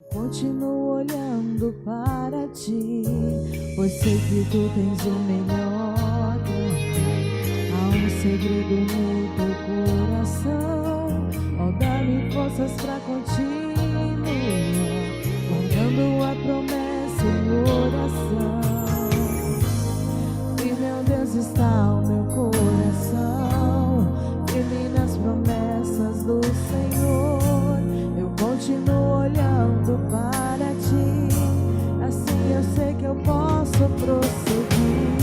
Continuo olhando para ti, pois sei que tu tens o melhor pra mim. Há um segredo no teu coração, ó, dá-me forças pra continuar, guardando a promessa em oração. E meu Deus, está o meu coração firme nas promessas do Senhor. Eu continuo olhando para ti, assim eu sei que eu posso prosseguir.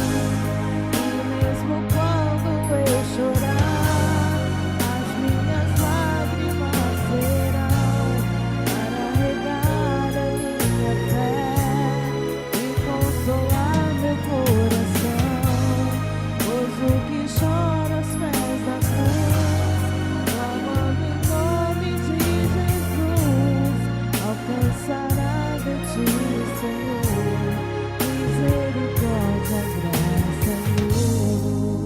E mesmo quando eu chorar, as minhas lágrimas serão para regar a minha fé e consolar meu coração. Pois o que chora aos pés da cruz, clamando em nome de Jesus, alcançará de ti, Senhor, misericórdia, graça e luz.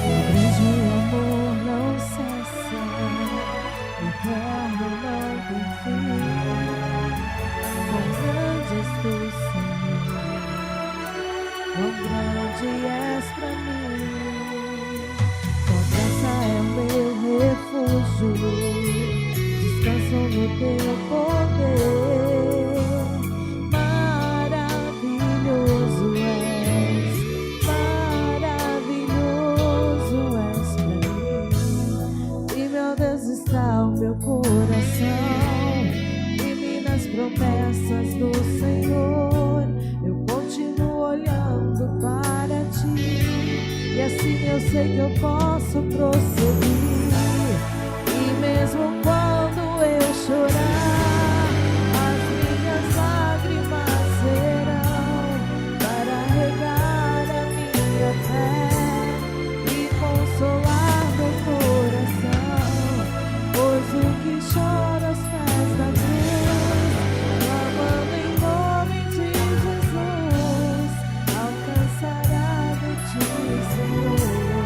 O grande amor não cessa, eterno não tem fim. Quão grande és tu, Senhor, quão grande és pra mim. Tua graça é o meu refúgio, descanso no teu poder. Maravilhoso és pra mim. E meu Deus, está o meu coração firme nas promessas do Senhor. Eu continuo olhando para ti, e assim eu sei que eu posso prosseguir. E mesmo quando eu chorar, as minhas lágrimas serão para regar a minha fé e consolar meu coração. Pois o que chora aos pés da cruz, clamando em nome de Jesus, alcançará de ti, Senhor,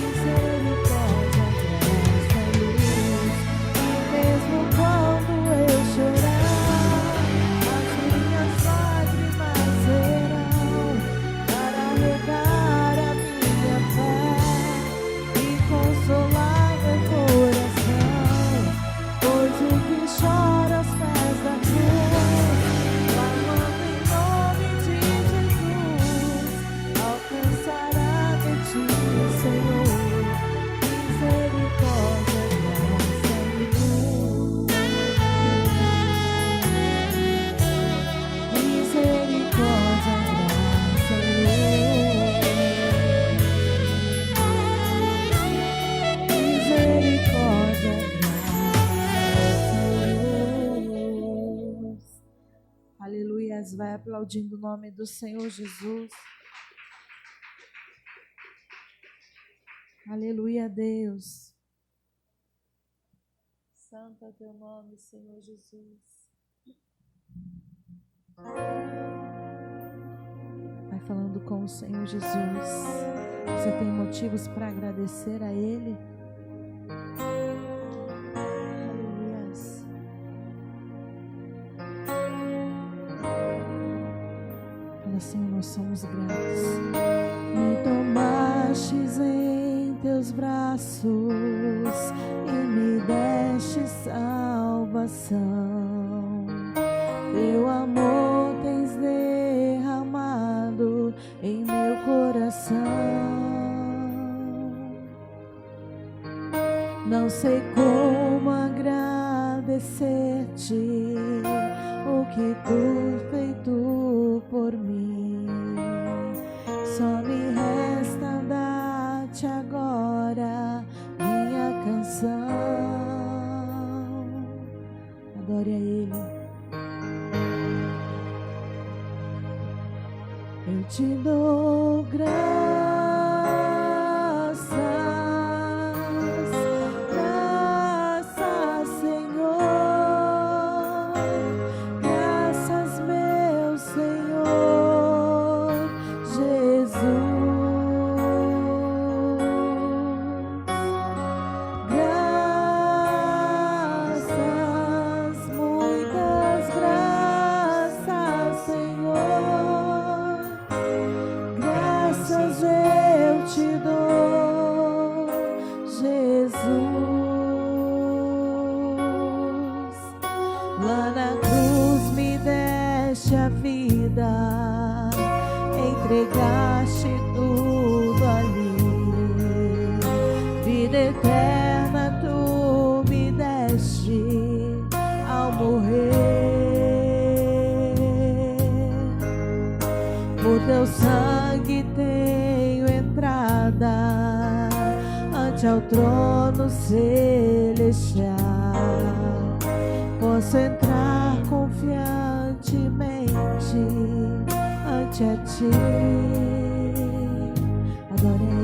misericórdia, graça e luz. E mesmo quando eu chorar, as minhas lágrimas serão para regar a minha fé e consolar meu coração. Pois o que chora aos pés da cruz, clamando em nome de Jesus, alcançará de ti, Senhor, misericórdia, graça e luz. Misericórdia, graça e luz. Misericórdia, graça e luz. Aleluia. Vai aplaudindo o nome do Senhor Jesus. Aleluia, Deus. Santo é o teu nome, Senhor Jesus. Vai falando com o Senhor Jesus. Você tem motivos para agradecer a Ele? Aleluia. Fala, Senhor, nós somos gratos. Me tomastes em teus braços e me deste salvação. Teu amor tens derramado em meu coração. Não sei como agradecer-te o que tu feito por mim. Só me resta dar-te agora minha canção. Adore a Ele. Eu te dou graças, graças, Senhor, graças mesmo. deste a vida, entregaste tudo ali. Vida eterna tu me deste ao morrer. Por teu sangue tenho entrada ante ao trono celestial. Posso entrar confiantemente ante a ti. Adorei.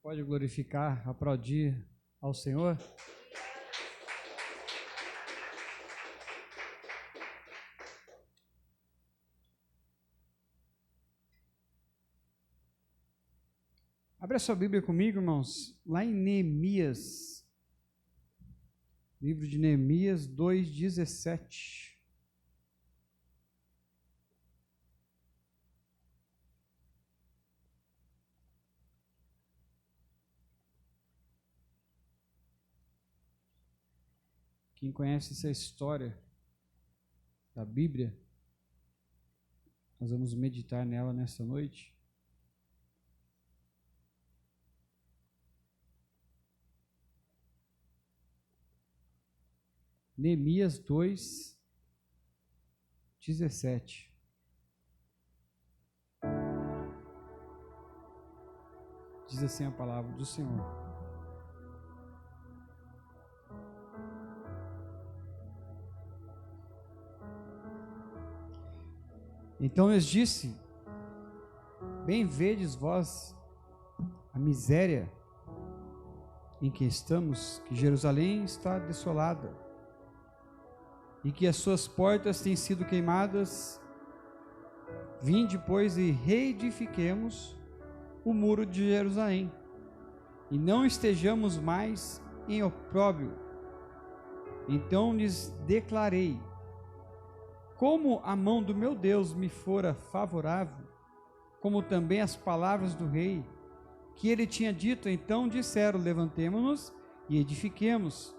pode glorificar, aplaudir ao Senhor? Abra sua Bíblia comigo, irmãos, lá em Neemias, livro de Neemias 2:17. Quem conhece essa história da Bíblia, nós vamos meditar nela nessa noite. Neemias 2:17. Diz assim a palavra do Senhor: Então lhes disse: Bem vedes vós a miséria em que estamos, que Jerusalém está desolada, e que as suas portas têm sido queimadas. Vinde, pois, e reedifiquemos o muro de Jerusalém, e não estejamos mais em opróbrio. Então lhes declarei: como a mão do meu Deus me fora favorável, como também as palavras do rei, que ele tinha dito. Então disseram: levantemo-nos e edifiquemos.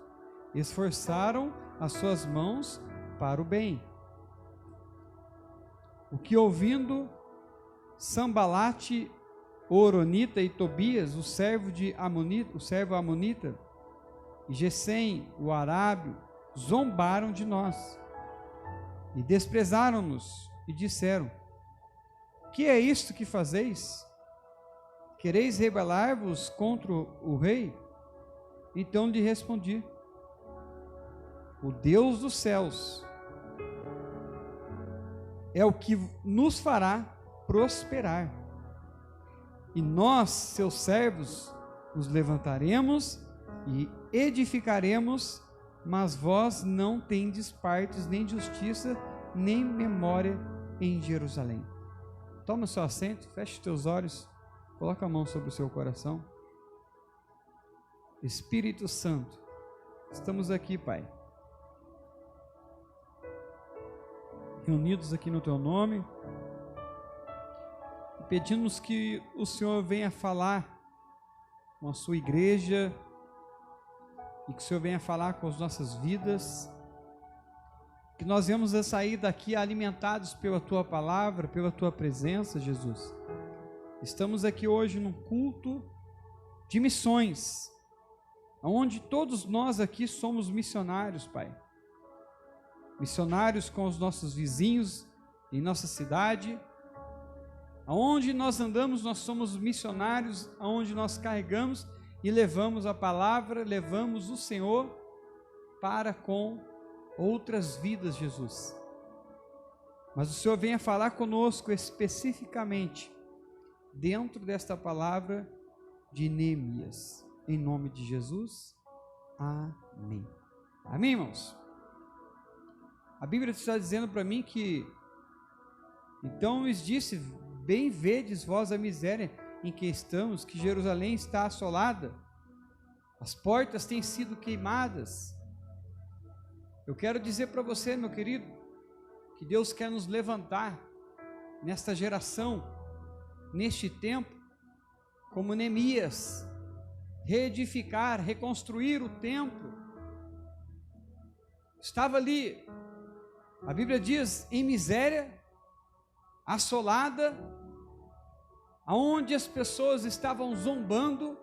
Esforçaram as suas mãos para o bem. O que ouvindo Sambalate, o Horonita, e Tobias, o servo amonita, e Gesem, o arábio, zombaram de nós e desprezaram-nos e disseram: que é isto que fazeis? Quereis rebelar-vos contra o rei? Então lhe respondi: o Deus dos céus é o que nos fará prosperar, e nós, seus servos, nos levantaremos e edificaremos, mas vós não tendes partes, nem justiça, nem memória em Jerusalém. Toma seu assento, feche os teus olhos, coloca a mão sobre o seu coração. Espírito Santo, estamos aqui, Pai, reunidos aqui no Teu nome, pedimos que o Senhor venha falar com a Sua igreja, e que o Senhor venha falar com as nossas vidas, que nós venhamos a sair daqui alimentados pela Tua palavra, pela Tua presença, Jesus. Estamos aqui hoje num culto de missões, onde todos nós aqui somos missionários, Pai. Missionários com os nossos vizinhos, em nossa cidade. Aonde nós andamos, nós somos missionários, aonde nós carregamos e levamos a palavra, levamos o Senhor para com outras vidas, Jesus. Mas o Senhor venha falar conosco especificamente dentro desta palavra de Neemias. Em nome de Jesus, amém. Amém, irmãos? A Bíblia está dizendo para mim que, então lhes disse: bem vedes vós a miséria em que estamos, que Jerusalém está assolada, as portas têm sido queimadas. Eu quero dizer para você, meu querido, que Deus quer nos levantar nesta geração, neste tempo, como Neemias, reedificar, reconstruir o templo. Estava ali, a Bíblia diz, em miséria, assolada, aonde as pessoas estavam zombando.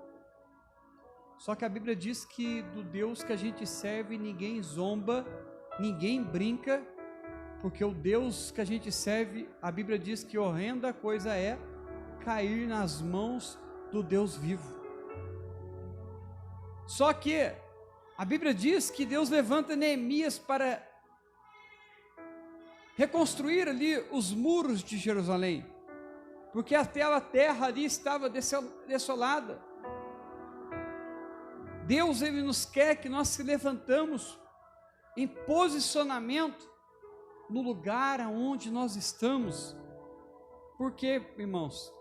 Só que a Bíblia diz que do Deus que a gente serve ninguém zomba, ninguém brinca, porque o Deus que a gente serve, a Bíblia diz que horrenda coisa é cair nas mãos do Deus vivo. Só que a Bíblia diz que Deus levanta Neemias para reconstruir ali os muros de Jerusalém, porque aquela terra ali estava desolada. Deus, Ele nos quer que nós se levantamos em posicionamento no lugar aonde nós estamos. Por quê, irmãos?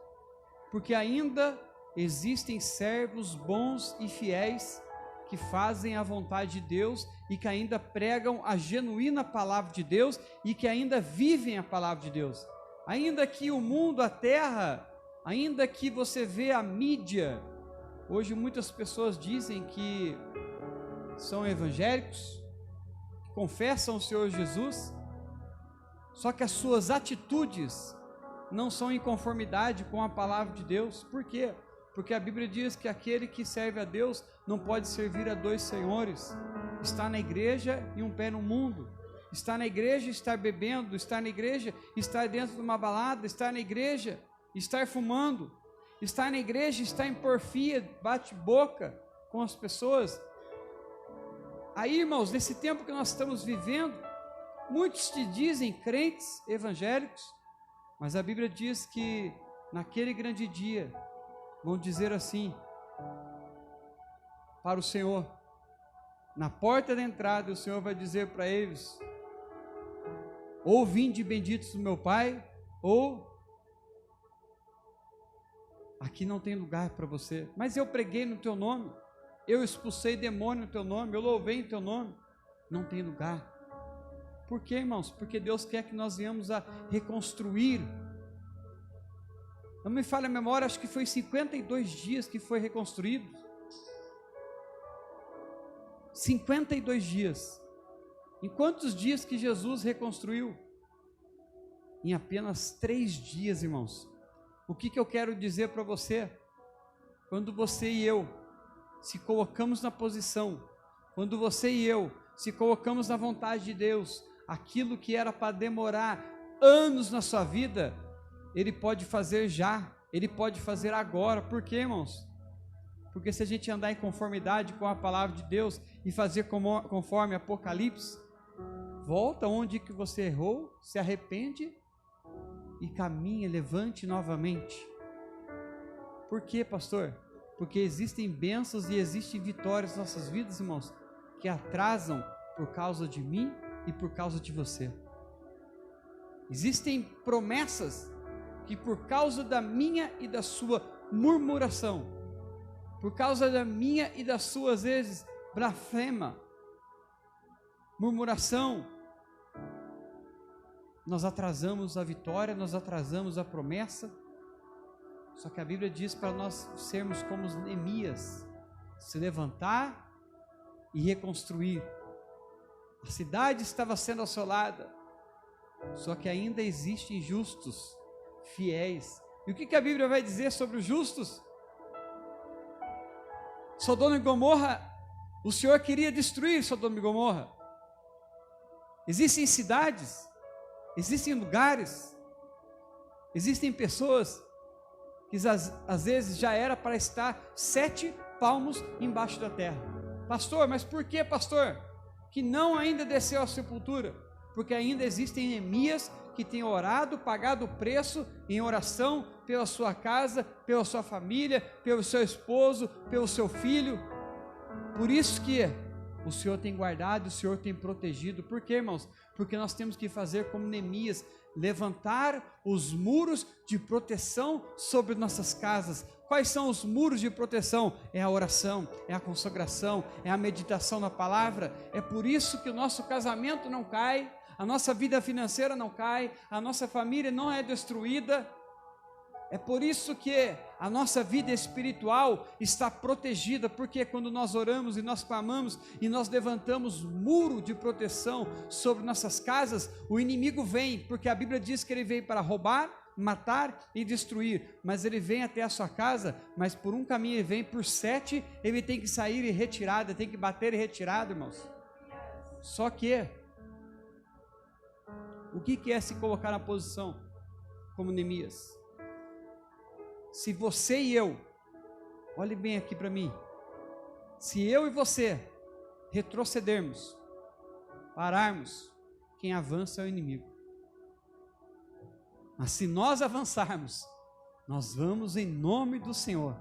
Porque ainda existem servos bons e fiéis que fazem a vontade de Deus e que ainda pregam a genuína palavra de Deus e que ainda vivem a palavra de Deus. Ainda que o mundo, a terra, ainda que você vê a mídia, hoje muitas pessoas dizem que são evangélicos, confessam o Senhor Jesus, só que as suas atitudes não são em conformidade com a palavra de Deus. Por quê? Porque a Bíblia diz que aquele que serve a Deus não pode servir a dois senhores. Está na igreja e um pé no mundo. Está na igreja, estar bebendo. Está na igreja, estar dentro de uma balada. Está na igreja, estar fumando. Está na igreja, estar em porfia, bate-boca com as pessoas. Aí, irmãos, nesse tempo que nós estamos vivendo, muitos te dizem crentes evangélicos, mas a Bíblia diz que naquele grande dia vão dizer assim para o Senhor, na porta da entrada, o Senhor vai dizer para eles: ou vinde benditos do meu Pai, ou aqui não tem lugar para você. Mas eu preguei no teu nome, eu expulsei demônio no teu nome, eu louvei em teu nome. Não tem lugar. Por quê, irmãos? Porque Deus quer que nós venhamos a reconstruir. Não me falha a memória, acho que foi 52 dias que foi reconstruído. 52 dias. Em quantos dias que Jesus reconstruiu? Em apenas 3 dias, irmãos. O que eu quero dizer para você? Quando você e eu se colocamos na posição, quando você e eu se colocamos na vontade de Deus, aquilo que era para demorar anos na sua vida, Ele pode fazer já, Ele pode fazer agora. Por quê, irmãos? Porque se a gente andar em conformidade com a palavra de Deus e fazer conforme Apocalipse, volta onde que você errou, se arrepende e caminha, levante novamente. Por quê, pastor? Porque existem bênçãos e existem vitórias nas nossas vidas, irmãos, que atrasam por causa de mim e por causa de você. Existem promessas que por causa da minha e da sua murmuração, por causa da minha e das suas, às vezes, blasfema, murmuração, nós atrasamos a vitória, nós atrasamos a promessa. Só que a Bíblia diz para nós sermos como os Neemias, se levantar e reconstruir. A cidade estava sendo assolada, só que ainda existem justos, fiéis. E o que a Bíblia vai dizer sobre os justos? Sodoma e Gomorra, o Senhor queria destruir Sodoma e Gomorra. Existem cidades, existem lugares, existem pessoas que às vezes já era para estar 7 palmos embaixo da terra. Pastor, mas por que, pastor, que não ainda desceu à sepultura? Porque ainda existem Neemias que têm orado, pagado o preço em oração pela sua casa, pela sua família, pelo seu esposo, pelo seu filho. Por isso que o Senhor tem guardado, o Senhor tem protegido. Por quê, irmãos? Porque nós temos que fazer como Neemias, levantar os muros de proteção sobre nossas casas. Quais são os muros de proteção? É a oração, é a consagração, é a meditação na palavra. É por isso que o nosso casamento não cai, a nossa vida financeira não cai, a nossa família não é destruída. É por isso que a nossa vida espiritual está protegida, porque quando nós oramos e nós clamamos e nós levantamos muro de proteção sobre nossas casas, o inimigo vem, porque a Bíblia diz que ele veio para roubar, matar e destruir, mas ele vem até a sua casa, mas por um caminho ele vem, por 7 ele tem que sair e retirado, tem que bater e retirado, irmãos. Só que, o que é se colocar na posição como Neemias? Se você e eu, olhe bem aqui para mim, se eu e você retrocedermos, pararmos, quem avança é o inimigo. Mas se nós avançarmos, nós vamos em nome do Senhor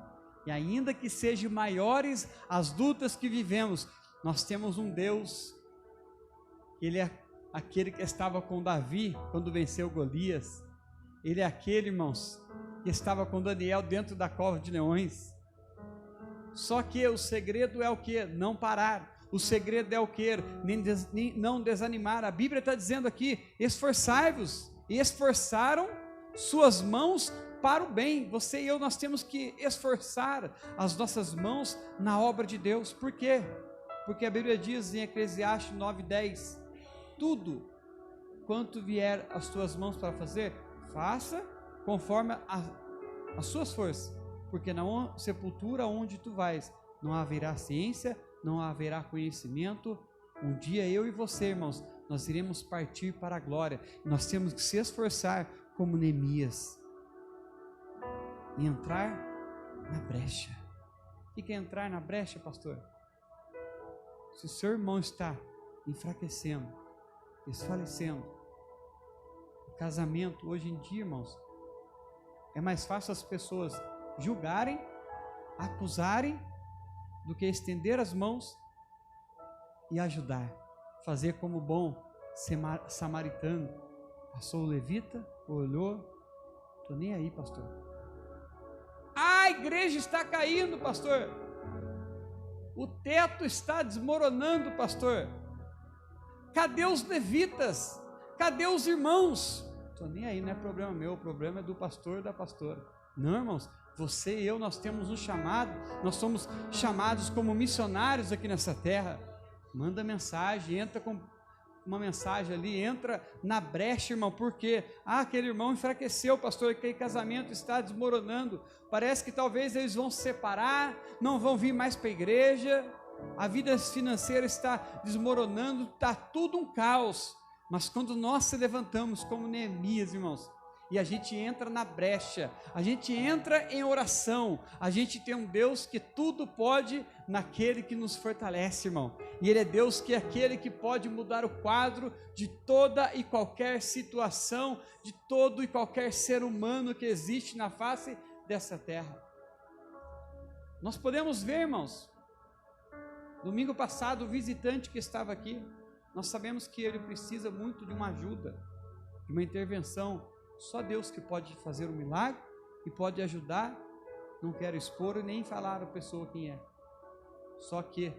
E ainda que sejam maiores as lutas que vivemos, nós temos um Deus, Ele é aquele que estava com Davi quando venceu Golias. Ele é aquele, irmãos, que estava com Daniel dentro da cova de leões. Só que o segredo é o que? Não parar. O segredo é o que? Não desanimar. A Bíblia está dizendo aqui, esforçai-vos. E esforçaram suas mãos para o bem. Você e eu, nós temos que esforçar as nossas mãos na obra de Deus. Por quê? Porque a Bíblia diz em Eclesiastes 9:10, tudo quanto vier as tuas mãos para fazer, faça conforme as suas forças, porque na sepultura onde tu vais, não haverá ciência, não haverá conhecimento. Um dia eu e você, irmãos, nós iremos partir para a glória. Nós temos que se esforçar como Neemias e entrar na brecha. O que é entrar na brecha, pastor? Se o seu irmão está enfraquecendo, desfalecendo, o casamento hoje em dia, irmãos, é mais fácil as pessoas julgarem, acusarem, do que estender as mãos e ajudar, fazer como bom samaritano. Passou o levita, olhou, estou nem aí, pastor. A igreja está caindo, pastor. O teto está desmoronando, pastor. Cadê os levitas? Cadê os irmãos? Estou nem aí, não é problema meu, o problema é do pastor e da pastora. Não, irmãos, você e eu, nós temos um chamado, nós somos chamados como missionários aqui nessa terra. Manda mensagem, entra com uma mensagem ali, entra na brecha, irmão, porque aquele irmão enfraqueceu, pastor, aquele casamento está desmoronando, parece que talvez eles vão se separar, não vão vir mais para a igreja, a vida financeira está desmoronando, está tudo um caos. Mas quando nós se levantamos como Neemias, irmãos, e a gente entra na brecha, a gente entra em oração, a gente tem um Deus que tudo pode naquele que nos fortalece, irmão. E Ele é Deus que é aquele que pode mudar o quadro de toda e qualquer situação, de todo e qualquer ser humano que existe na face dessa terra. Nós podemos ver, irmãos, domingo passado o visitante que estava aqui, nós sabemos que ele precisa muito de uma ajuda, de uma intervenção. Só Deus que pode fazer um milagre e pode ajudar. Não quero expor e nem falar a pessoa quem é. Só que,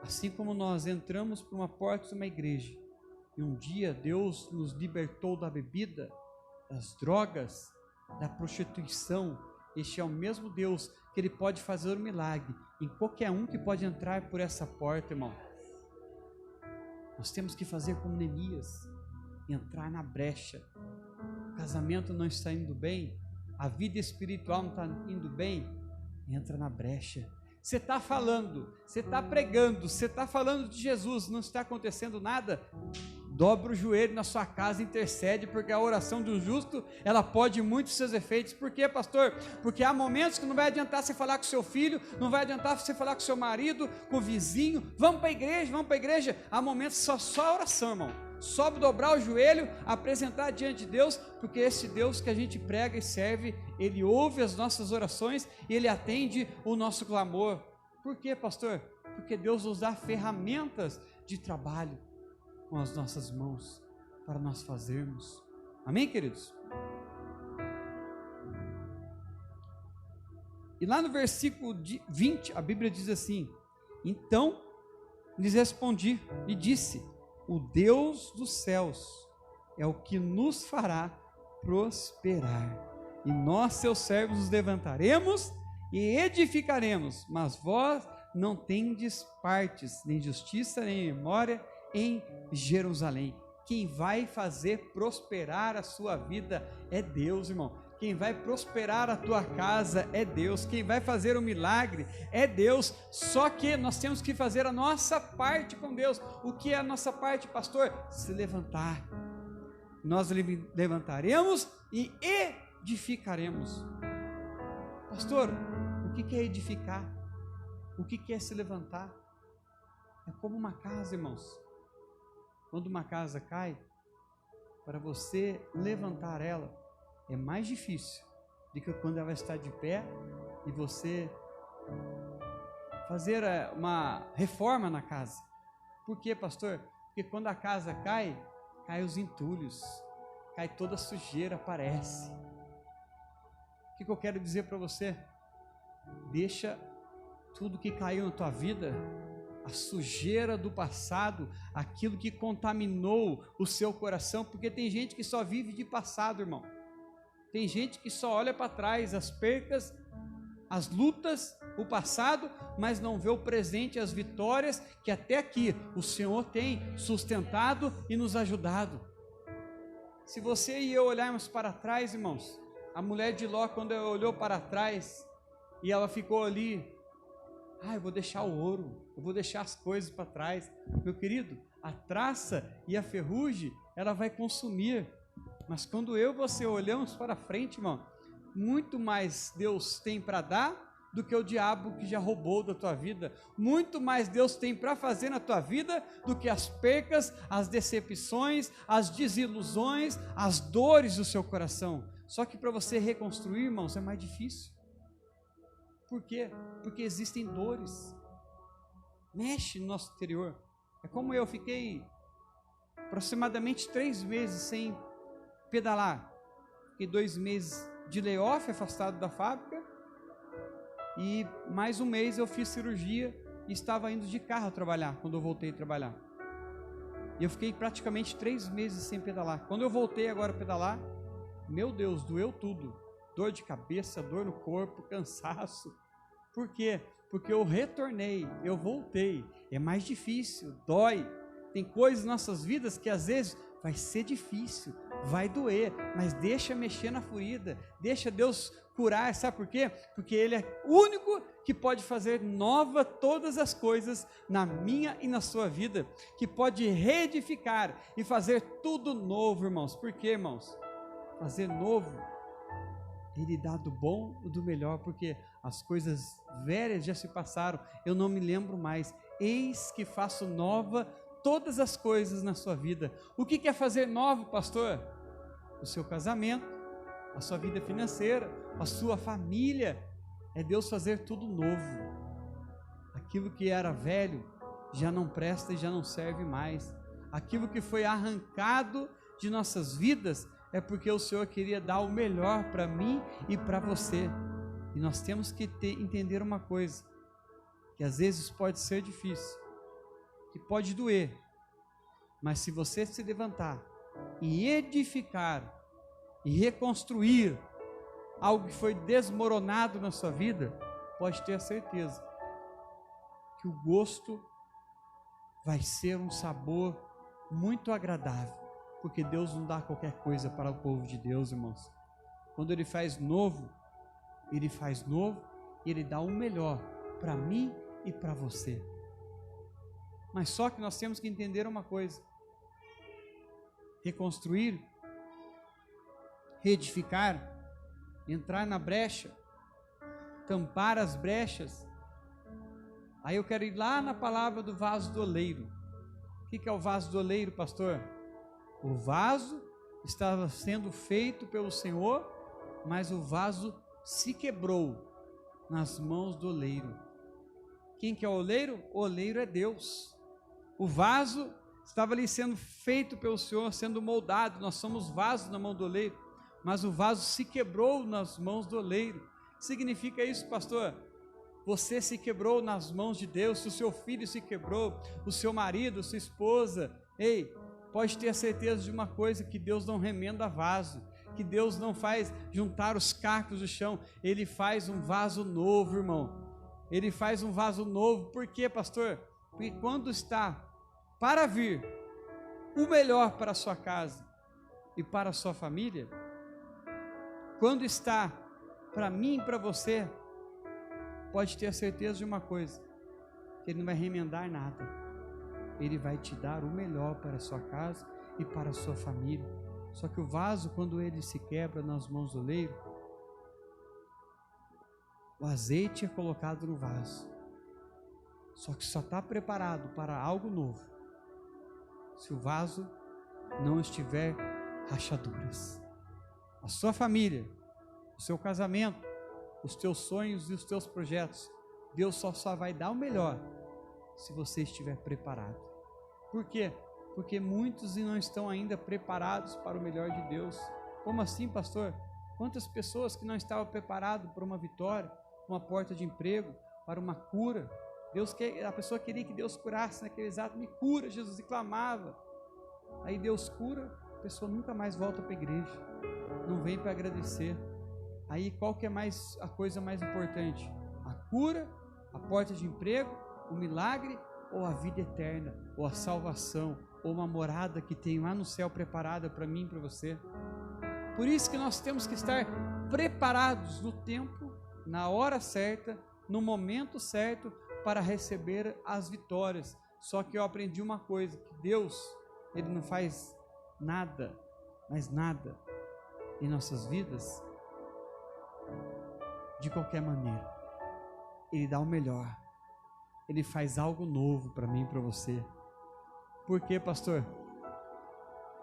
assim como nós entramos por uma porta de uma igreja, e um dia Deus nos libertou da bebida, das drogas, da prostituição, este é o mesmo Deus que Ele pode fazer um milagre em qualquer um que pode entrar por essa porta, irmão. Nós temos que fazer como Neemias, entrar na brecha. O casamento não está indo bem, a vida espiritual não está indo bem, entra na brecha. Você está falando, você está pregando, você está falando de Jesus, não está acontecendo nada, dobra o joelho na sua casa, intercede, porque a oração do justo, ela pode muitos seus efeitos. Por quê, pastor? Porque há momentos que não vai adiantar você falar com seu filho, não vai adiantar você falar com seu marido, com o vizinho, vamos para a igreja, há momentos só oração, irmão, só dobrar o joelho, apresentar diante de Deus, porque esse Deus que a gente prega e serve, Ele ouve as nossas orações e Ele atende o nosso clamor. Por quê, pastor? Porque Deus nos dá ferramentas de trabalho com as nossas mãos, para nós fazermos. Amém, queridos? E lá no versículo 20, a Bíblia diz assim: então lhes respondi e disse: o Deus dos céus é o que nos fará prosperar, e nós, seus servos, nos levantaremos e edificaremos, mas vós não tendes partes, nem justiça, nem memória em Jerusalém. Quem vai fazer prosperar a sua vida é Deus, irmão. Quem vai prosperar a tua casa é Deus. Quem vai fazer o milagre é Deus. Só que nós temos que fazer a nossa parte com Deus. O que é a nossa parte, pastor? Se levantar. Nós levantaremos e edificaremos. Pastor, o que é edificar? O que é se levantar? É como uma casa, irmãos. Quando uma casa cai, para você levantar ela, é mais difícil do que quando ela está de pé e você fazer uma reforma na casa. Por quê, pastor? Porque quando a casa cai os entulhos, cai toda a sujeira, aparece. O que eu quero dizer para você? Deixa tudo que caiu na tua vida, a sujeira do passado, aquilo que contaminou o seu coração, porque tem gente que só vive de passado, irmão. Tem gente que só olha para trás, as percas, as lutas, o passado, mas não vê o presente, as vitórias que até aqui o Senhor tem sustentado e nos ajudado. Se você e eu olharmos para trás, irmãos, a mulher de Ló, quando ela olhou para trás e ela ficou ali, eu vou deixar o ouro, eu vou deixar as coisas para trás. Meu querido, a traça e a ferrugem, ela vai consumir. Mas quando eu e você olhamos para frente, irmão, muito mais Deus tem para dar do que o diabo que já roubou da tua vida. Muito mais Deus tem para fazer na tua vida do que as percas, as decepções, as desilusões, as dores do seu coração. Só que para você reconstruir, irmãos, é mais difícil. Por quê? Porque existem dores. Mexe no nosso interior. É como eu fiquei aproximadamente 3 meses sem pedalar. Fiquei 2 meses de layoff, afastado da fábrica. E mais 1 mês eu fiz cirurgia e estava indo de carro trabalhar, quando eu voltei a trabalhar. E eu fiquei praticamente 3 meses sem pedalar. Quando eu voltei agora a pedalar, meu Deus, doeu tudo. Dor de cabeça, dor no corpo, cansaço. Por quê? Porque eu retornei, eu voltei. É mais difícil, dói. Tem coisas em nossas vidas que às vezes vai ser difícil, vai doer, mas deixa mexer na ferida, deixa Deus curar, sabe por quê? Porque Ele é o único que pode fazer nova todas as coisas na minha e na sua vida, que pode reedificar e fazer tudo novo, irmãos. Por quê, irmãos? Fazer novo, Ele dá do bom e do melhor, porque as coisas velhas já se passaram, eu não me lembro mais. Eis que faço nova todas as coisas na sua vida. O que é fazer novo, pastor? O seu casamento, a sua vida financeira, a sua família. É Deus fazer tudo novo. Aquilo que era velho já não presta e já não serve mais. Aquilo que foi arrancado de nossas vidas é porque o Senhor queria dar o melhor para mim e para você. E nós temos que entender uma coisa, que às vezes pode ser difícil, que pode doer, mas se você se levantar e edificar e reconstruir algo que foi desmoronado na sua vida, pode ter a certeza que o gosto vai ser um sabor muito agradável, porque Deus não dá qualquer coisa para o povo de Deus, irmãos. Quando Ele faz novo, Ele faz novo e Ele dá o melhor para mim e para você. Mas só que nós temos que entender uma coisa: reconstruir, reedificar, entrar na brecha, tampar as brechas. Aí eu quero ir lá na palavra do vaso do oleiro. O que é o vaso do oleiro, pastor? O vaso estava sendo feito pelo Senhor, mas o vaso se quebrou nas mãos do oleiro. Quem que é o oleiro? O oleiro é Deus. O vaso estava ali sendo feito pelo Senhor, sendo moldado. Nós somos vasos na mão do oleiro, mas o vaso se quebrou nas mãos do oleiro. Significa isso, pastor? Você se quebrou nas mãos de Deus. Se o seu filho se quebrou, o seu marido, sua esposa, ei, pode ter a certeza de uma coisa, que Deus não remenda vaso, que Deus não faz juntar os cacos do chão. Ele faz um vaso novo, irmão. Ele faz um vaso novo. Por quê, pastor? Porque quando está para vir o melhor para a sua casa e para a sua família, quando está para mim e para você, pode ter a certeza de uma coisa, que Ele não vai remendar nada. Ele vai te dar o melhor para a sua casa e para a sua família. Só que o vaso, quando ele se quebra nas mãos do oleiro, o azeite é colocado no vaso, só que só está preparado para algo novo se o vaso não estiver rachaduras. A sua família, o seu casamento, os teus sonhos e os teus projetos, Deus só vai dar o melhor se você estiver preparado. Por quê? Porque muitos não estão ainda preparados para o melhor de Deus. Como assim, pastor? Quantas pessoas que não estavam preparadas para uma vitória, uma porta de emprego, para uma cura? A pessoa queria que Deus curasse naquele exato, me cura, Jesus, e clamava. Aí Deus cura, a pessoa nunca mais volta para a igreja, não vem para agradecer. Aí qual que é a coisa mais importante? A cura, a porta de emprego, o milagre, ou a vida eterna, ou a salvação, ou uma morada que tem lá no céu preparada para mim e para você? Por isso que nós temos que estar preparados no tempo, na hora certa, no momento certo, para receber as vitórias. Só que eu aprendi uma coisa, que Deus, Ele não faz nada, mas nada, em nossas vidas, de qualquer maneira. Ele dá o melhor. Ele faz algo novo para mim e para você. Por quê, pastor?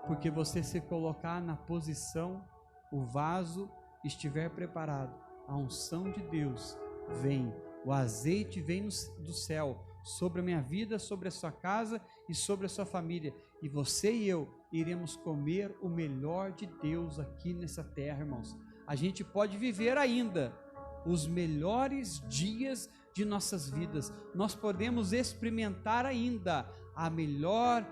Porque você se colocar na posição, o vaso estiver preparado, a unção de Deus vem, o azeite vem do céu, sobre a minha vida, sobre a sua casa e sobre a sua família, e você e eu iremos comer o melhor de Deus aqui nessa terra, irmãos. A gente pode viver ainda os melhores dias de nossas vidas, nós podemos experimentar ainda a melhor,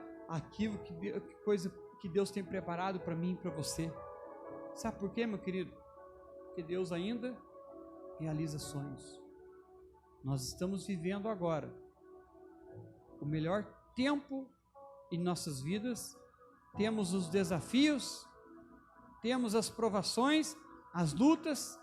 coisa que Deus tem preparado para mim e para você. Sabe por quê, meu querido? Porque Deus ainda realiza sonhos. Nós estamos vivendo agora o melhor tempo em nossas vidas, temos os desafios, temos as provações, as lutas,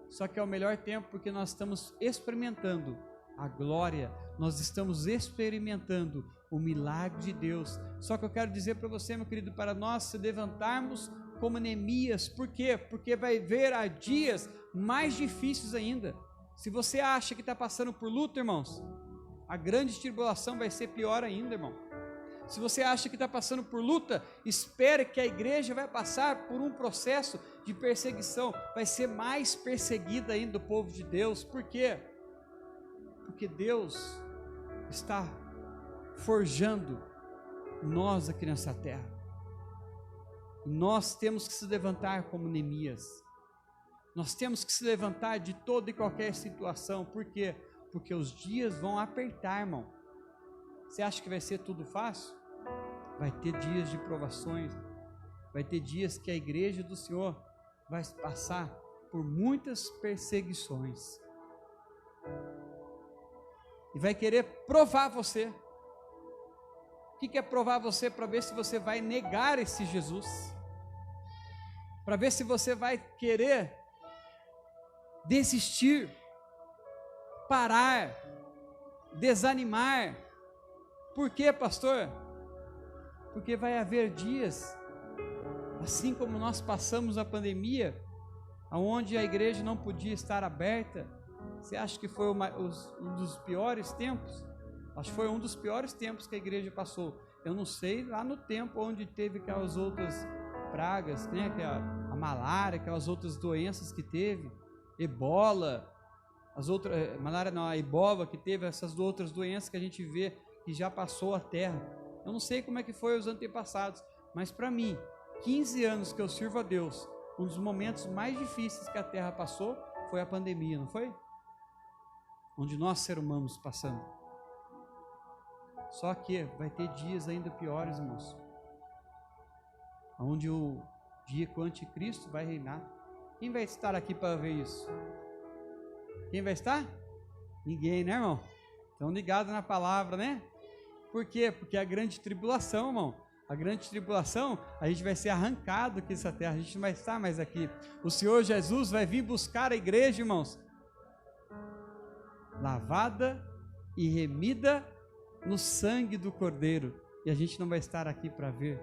só que é o melhor tempo porque nós estamos experimentando a glória, nós estamos experimentando o milagre de Deus. Só que eu quero dizer para você, meu querido, para nós se levantarmos como Neemias. Por quê? Porque vai haver dias mais difíceis ainda. Se você acha que está passando por luta, irmãos, a grande tribulação vai ser pior ainda, irmão. Se você acha que está passando por luta, espere que a igreja vai passar por um processo de perseguição, vai ser mais perseguida ainda o povo de Deus. Por quê? Porque Deus está forjando nós aqui nessa terra. Nós temos que se levantar como Neemias. Nós temos que se levantar de toda e qualquer situação. Por quê? Porque os dias vão apertar, irmão. Você acha que vai ser tudo fácil? Vai ter dias de provações, vai ter dias que a igreja do Senhor vai passar por muitas perseguições. E vai querer provar você. O que é provar você? Para ver se você vai negar esse Jesus. Para ver se você vai querer desistir, parar, desanimar. Por quê, pastor? Porque vai haver dias, assim como nós passamos a pandemia, onde a igreja não podia estar aberta. Você acha que foi um dos piores tempos? Acho que foi um dos piores tempos que a igreja passou. Eu não sei lá no tempo onde teve aquelas outras pragas, né? A malária, aquelas outras doenças que teve, ebola, a ebola que teve, essas outras doenças que a gente vê que já passou a terra. Eu não sei como é que foi os antepassados, mas para mim, 15 anos que eu sirvo a Deus, um dos momentos mais difíceis que a terra passou foi a pandemia, não foi? Onde nós, seres humanos, passamos. Só que vai ter dias ainda piores, irmãos, onde o dia que o anticristo vai reinar. Quem vai estar aqui para ver isso? Quem vai estar? Ninguém, né, irmão? Estão ligados na palavra, né? Por quê? Porque a grande tribulação, irmão, a grande tribulação, a gente vai ser arrancado aqui dessa terra, a gente não vai estar mais aqui. O Senhor Jesus vai vir buscar a igreja, irmãos, lavada e remida no sangue do Cordeiro, e a gente não vai estar aqui para ver.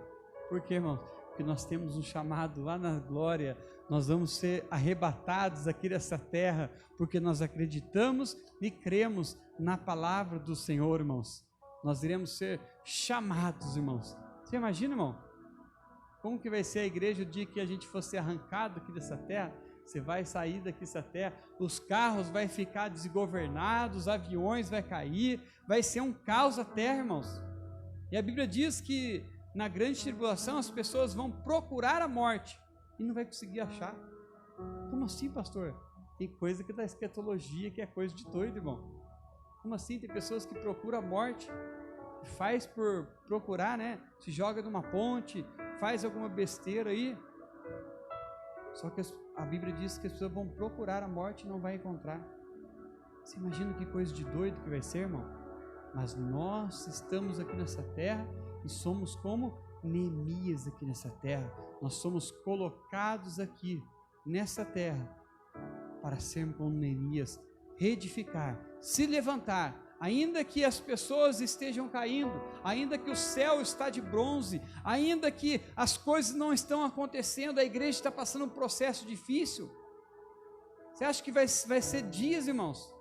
Por quê, irmãos? Porque nós temos um chamado lá na glória, nós vamos ser arrebatados aqui dessa terra, porque nós acreditamos e cremos na palavra do Senhor, irmãos. Nós iremos ser chamados, irmãos. Você imagina, irmão? Como que vai ser a igreja o dia que a gente fosse arrancado aqui dessa terra? Você vai sair daqui dessa terra, os carros vai ficar desgovernados, os aviões vai cair, vai ser um caos a terra, irmãos. E a Bíblia diz que na grande tribulação as pessoas vão procurar a morte e não vai conseguir achar. Como assim, pastor? Tem coisa que da escatologia que é coisa de doido, irmão. Como assim? Tem pessoas que procuram a morte, faz por procurar, né? Se joga numa ponte, faz alguma besteira aí. Só que a Bíblia diz que as pessoas vão procurar a morte e não vai encontrar. Você imagina que coisa de doido que vai ser, irmão? Mas nós estamos aqui nessa terra e somos como Neemias aqui nessa terra. Nós somos colocados aqui nessa terra para sermos como Neemias, reedificar, se levantar, ainda que as pessoas estejam caindo, ainda que o céu está de bronze, ainda que as coisas não estão acontecendo, a igreja está passando um processo difícil. Você acha que vai ser dias, irmãos?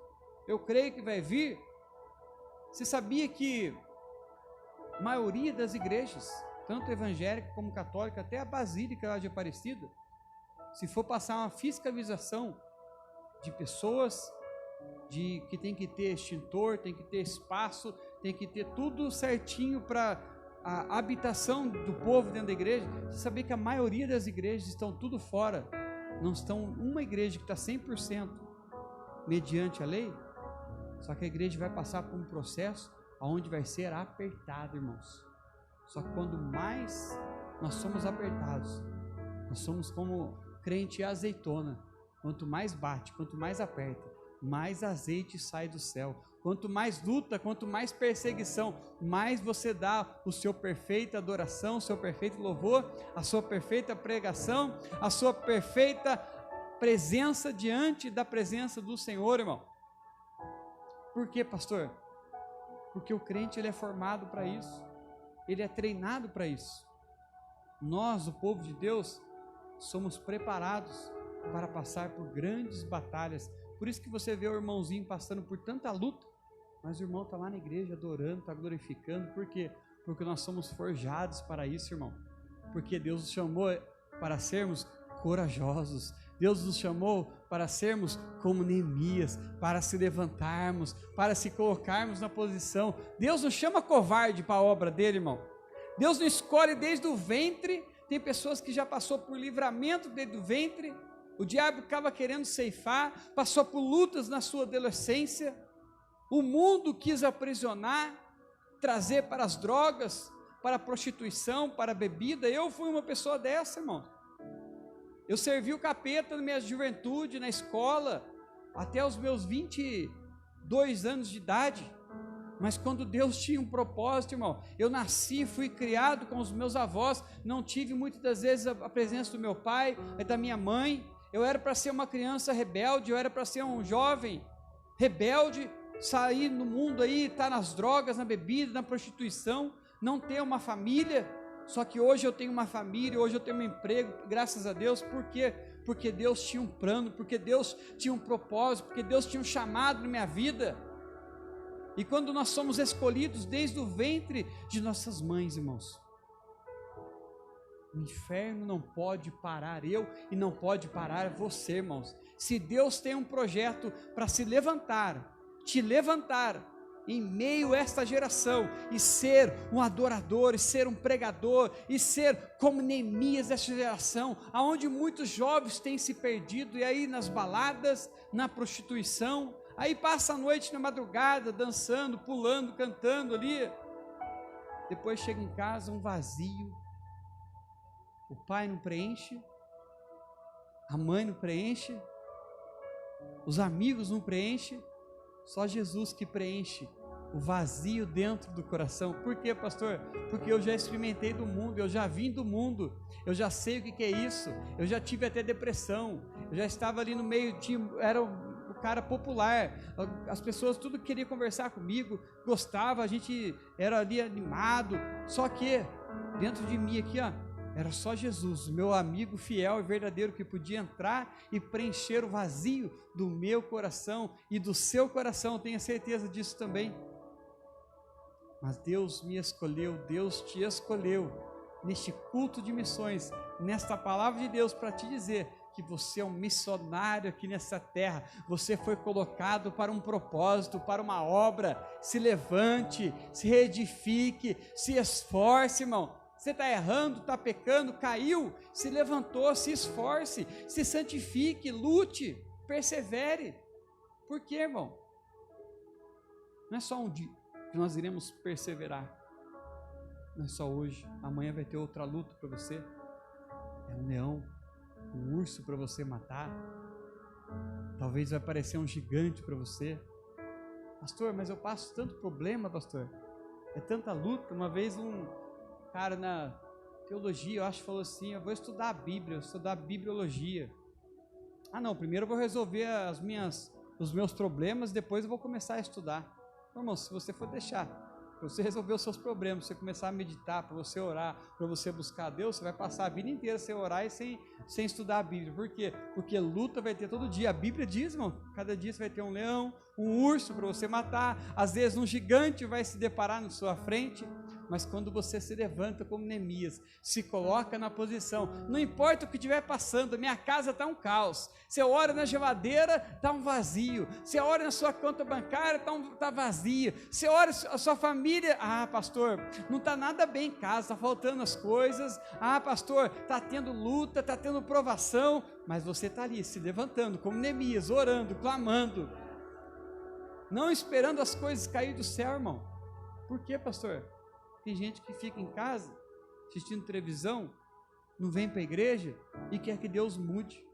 Eu creio que vai vir. Você sabia que a maioria das igrejas, tanto evangélica como católica, até a Basílica lá de Aparecida, se for passar uma fiscalização de pessoas, que tem que ter extintor, tem que ter espaço, tem que ter tudo certinho para a habitação do povo dentro da igreja. Você sabia que a maioria das igrejas estão tudo fora? Não estão uma igreja que está 100% mediante a lei? Só que a igreja vai passar por um processo onde vai ser apertada, irmãos. Só que quando mais nós somos apertados, nós somos como crente azeitona. Quanto mais bate, quanto mais aperta, mais azeite sai do céu. Quanto mais luta, quanto mais perseguição, mais você dá o seu perfeita adoração, o seu perfeito louvor, a sua perfeita pregação, a sua perfeita presença diante da presença do Senhor, irmão. Por quê, pastor? Porque o crente ele é formado para isso, ele é treinado para isso. Nós, o povo de Deus, somos preparados para passar por grandes batalhas. Por isso que você vê o irmãozinho passando por tanta luta, mas o irmão está lá na igreja adorando, está glorificando. Por quê? Porque nós somos forjados para isso, irmão. Porque Deus nos chamou para sermos corajosos. Deus nos chamou para sermos como Neemias, para se levantarmos, para se colocarmos na posição. Deus não chama covarde para a obra dele, irmão. Deus não escolhe desde o ventre. Tem pessoas que já passou por livramento desde o ventre. O diabo acaba querendo ceifar, passou por lutas na sua adolescência. O mundo quis aprisionar, trazer para as drogas, para a prostituição, para a bebida. Eu fui uma pessoa dessa, irmão. Eu servi o capeta na minha juventude, na escola, até os meus 22 anos de idade. Mas quando Deus tinha um propósito, irmão, eu nasci, fui criado com os meus avós, não tive muitas das vezes a presença do meu pai, da minha mãe. Eu era para ser uma criança rebelde, eu era para ser um jovem rebelde, sair no mundo aí, estar nas drogas, na bebida, na prostituição, não ter uma família. Só que hoje eu tenho uma família, hoje eu tenho um emprego, graças a Deus. Por quê? Porque Deus tinha um plano, porque Deus tinha um propósito, porque Deus tinha um chamado na minha vida. E quando nós somos escolhidos desde o ventre de nossas mães, irmãos, o inferno não pode parar eu e não pode parar você, irmãos. Se Deus tem um projeto para se levantar, te levantar em meio a esta geração e ser um adorador, e ser um pregador, e ser como Neemias desta geração, aonde muitos jovens têm se perdido, e aí nas baladas, na prostituição, aí passa a noite na madrugada, dançando, pulando, cantando ali, depois chega em casa um vazio, o pai não preenche, a mãe não preenche, os amigos não preenchem, só Jesus que preenche o vazio dentro do coração. Por quê, pastor? Porque eu já experimentei do mundo, eu já vim do mundo, eu já sei o que é isso, eu já tive até depressão, eu já estava ali no meio, era o cara popular, as pessoas tudo queriam conversar comigo, gostava, a gente era ali animado, só que dentro de mim aqui, era só Jesus, meu amigo fiel e verdadeiro, que podia entrar e preencher o vazio do meu coração e do seu coração, tenha certeza disso também. Mas Deus me escolheu, Deus te escolheu neste culto de missões, nesta palavra de Deus, para te dizer que você é um missionário aqui nessa terra, você foi colocado para um propósito, para uma obra. Se levante, se reedifique, se esforce, irmão. Você está errando, está pecando, caiu, se levantou, se esforce, se santifique, lute, persevere. Por quê, irmão? Não é só um dia que nós iremos perseverar, não é só hoje, amanhã vai ter outra luta para você. É um leão, um urso para você matar, talvez vai aparecer um gigante para você. Pastor, mas eu passo tanto problema, pastor, é tanta luta. Uma vez um cara na teologia, eu acho, falou assim: eu vou estudar a Bíblia, estudar bibliologia. Ah não, primeiro eu vou resolver os meus problemas, depois eu vou começar a estudar. Irmão, se você for deixar para você resolver os seus problemas, você começar a meditar, para você orar, para você buscar a Deus, você vai passar a vida inteira sem orar e sem estudar a Bíblia. Por quê? Porque luta vai ter todo dia. A Bíblia diz, irmão, cada dia você vai ter um leão, um urso para você matar, às vezes um gigante vai se deparar na sua frente. Mas quando você se levanta como Neemias, se coloca na posição, não importa o que estiver passando, minha casa está um caos, você olha na geladeira, está um vazio, você olha na sua conta bancária, está vazia, você olha a sua família, ah pastor, não está nada bem em casa, está faltando as coisas, ah pastor, está tendo luta, está tendo provação, mas você está ali se levantando como Neemias, orando, clamando, não esperando as coisas cair do céu, irmão. Por quê, pastor? Tem gente que fica em casa, assistindo televisão, não vem para a igreja e quer que Deus mude,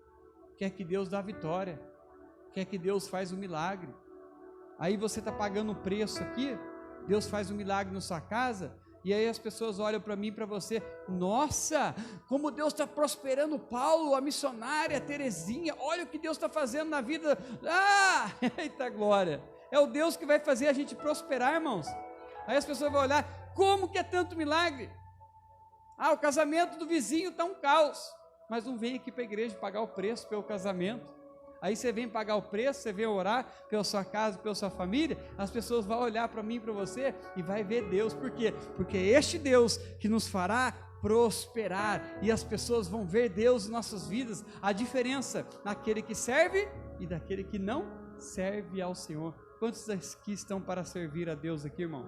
quer que Deus dá vitória, quer que Deus faz um milagre. Aí você está pagando um preço aqui, Deus faz um milagre na sua casa, e aí as pessoas olham para mim e para você: nossa, como Deus está prosperando Paulo, a missionária, a Terezinha, olha o que Deus está fazendo na vida. Ah, eita glória, é o Deus que vai fazer a gente prosperar, irmãos. Aí as pessoas vão olhar: como que é tanto milagre? Ah, o casamento do vizinho está um caos, mas não vem aqui para a igreja pagar o preço pelo casamento. Aí você vem pagar o preço, você vem orar pela sua casa, pela sua família, as pessoas vão olhar para mim e para você e vai ver Deus. Por quê? Porque é este Deus que nos fará prosperar, e as pessoas vão ver Deus em nossas vidas, a diferença naquele que serve e daquele que não serve ao Senhor. Quantos aqui estão para servir a Deus aqui, irmão?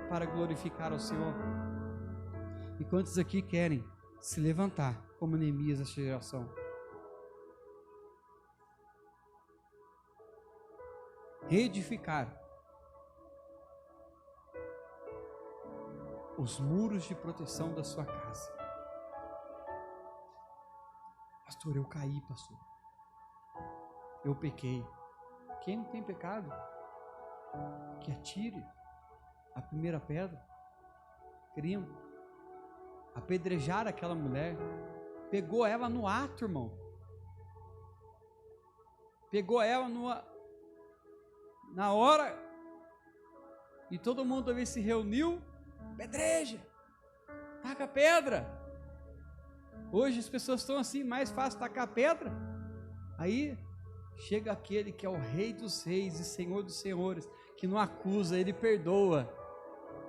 Para glorificar ao Senhor? E quantos aqui querem se levantar como Neemias desta geração? Reedificar os muros de proteção da sua casa. Pastor, eu caí, pastor, eu pequei. Quem não tem pecado, que atire a primeira pedra. Queriam apedrejar aquela mulher, pegou ela no ato, irmão, pegou ela na hora, e todo mundo ali se reuniu: pedreja, taca a pedra. Hoje as pessoas estão assim, mais fácil tacar a pedra. Aí chega aquele que é o Rei dos Reis e Senhor dos Senhores, que não acusa, ele perdoa,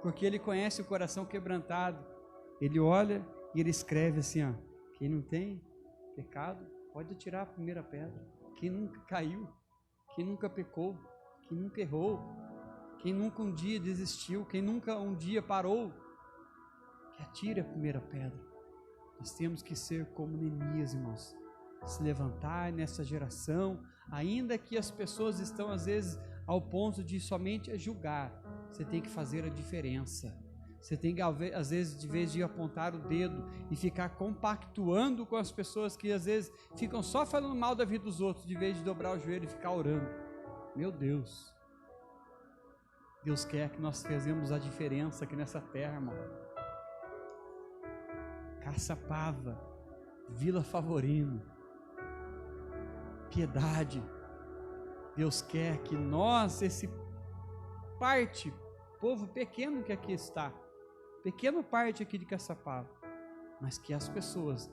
porque ele conhece o coração quebrantado. Ele olha e ele escreve assim, ó: quem não tem pecado, pode tirar a primeira pedra. Quem nunca caiu, quem nunca pecou, quem nunca errou, quem nunca um dia desistiu, quem nunca um dia parou, que atire a primeira pedra. Nós temos que ser como Neemias, irmãos, se levantar nessa geração, ainda que as pessoas estão às vezes ao ponto de somente julgar, você tem que fazer a diferença. Você tem que, às vezes, de vez de apontar o dedo e ficar compactuando com as pessoas que às vezes ficam só falando mal da vida dos outros, de vez de dobrar o joelho e ficar orando. Meu Deus, Deus quer que nós fazemos a diferença aqui nessa terra, irmão. Caçapava, Vila Favorino, Piedade, Deus quer que nós, esse povo pequeno que aqui está, pequena parte aqui de Caçapava, mas que as pessoas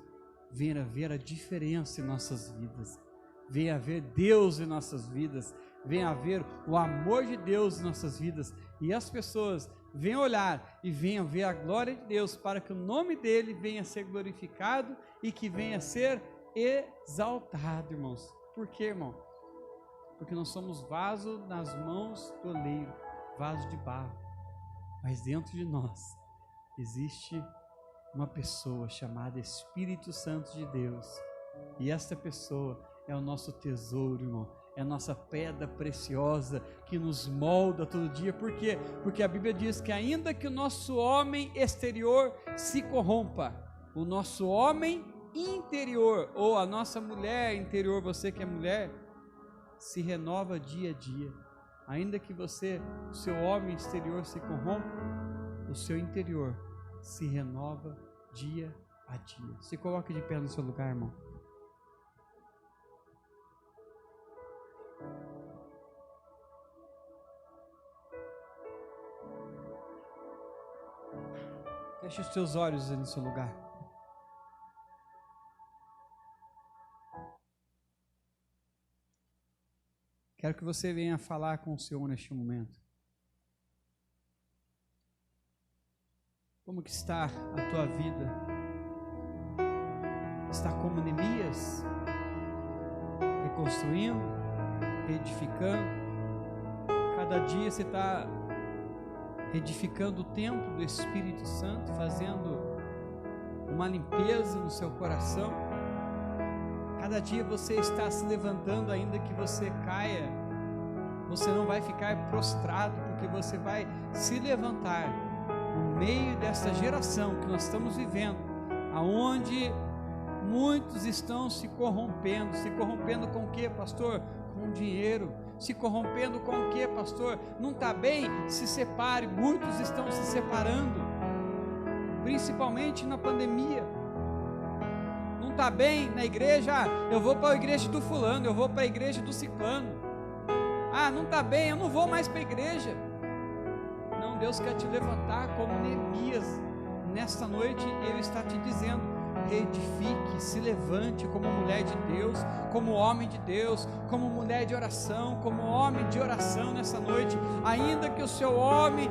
venham a ver a diferença em nossas vidas, venham a ver Deus em nossas vidas, venham a ver o amor de Deus em nossas vidas, e as pessoas venham olhar e venham ver a glória de Deus, para que o nome dele venha a ser glorificado e que venha a ser exaltado, irmãos. Por quê, irmão? Porque nós somos vaso nas mãos do oleiro, vaso de barro. Mas dentro de nós existe uma pessoa chamada Espírito Santo de Deus. E esta pessoa é o nosso tesouro, irmão. É a nossa pedra preciosa que nos molda todo dia. Por quê? Porque a Bíblia diz que ainda que o nosso homem exterior se corrompa, o nosso homem interior, ou a nossa mulher interior, você que é mulher, se renova dia a dia. Ainda que o seu homem exterior se corrompa, o seu interior se renova dia a dia. Se coloque de pé no seu lugar, irmão. Feche os seus olhos no seu lugar. Quero que você venha falar com o Senhor neste momento. Como que está a tua vida? Está como Neemias? Reconstruindo, reedificando? Cada dia você está edificando o templo do Espírito Santo, fazendo uma limpeza no seu coração. Cada dia você está se levantando, ainda que você caia, você não vai ficar prostrado, porque você vai se levantar no meio dessa geração que nós estamos vivendo, aonde muitos estão se corrompendo com o que, pastor? Com dinheiro. Se corrompendo com o que, pastor? Não está bem? Se separe. Muitos estão se separando, principalmente na pandemia. Não está bem na igreja? Eu vou para a igreja do fulano, eu vou para a igreja do ciclano. Não está bem, eu não vou mais para a igreja. Não, Deus quer te levantar como Neemias. Nesta noite Ele está te dizendo: reedifique, se levante como mulher de Deus, como homem de Deus, como mulher de oração, como homem de oração nessa noite. Ainda que o seu homem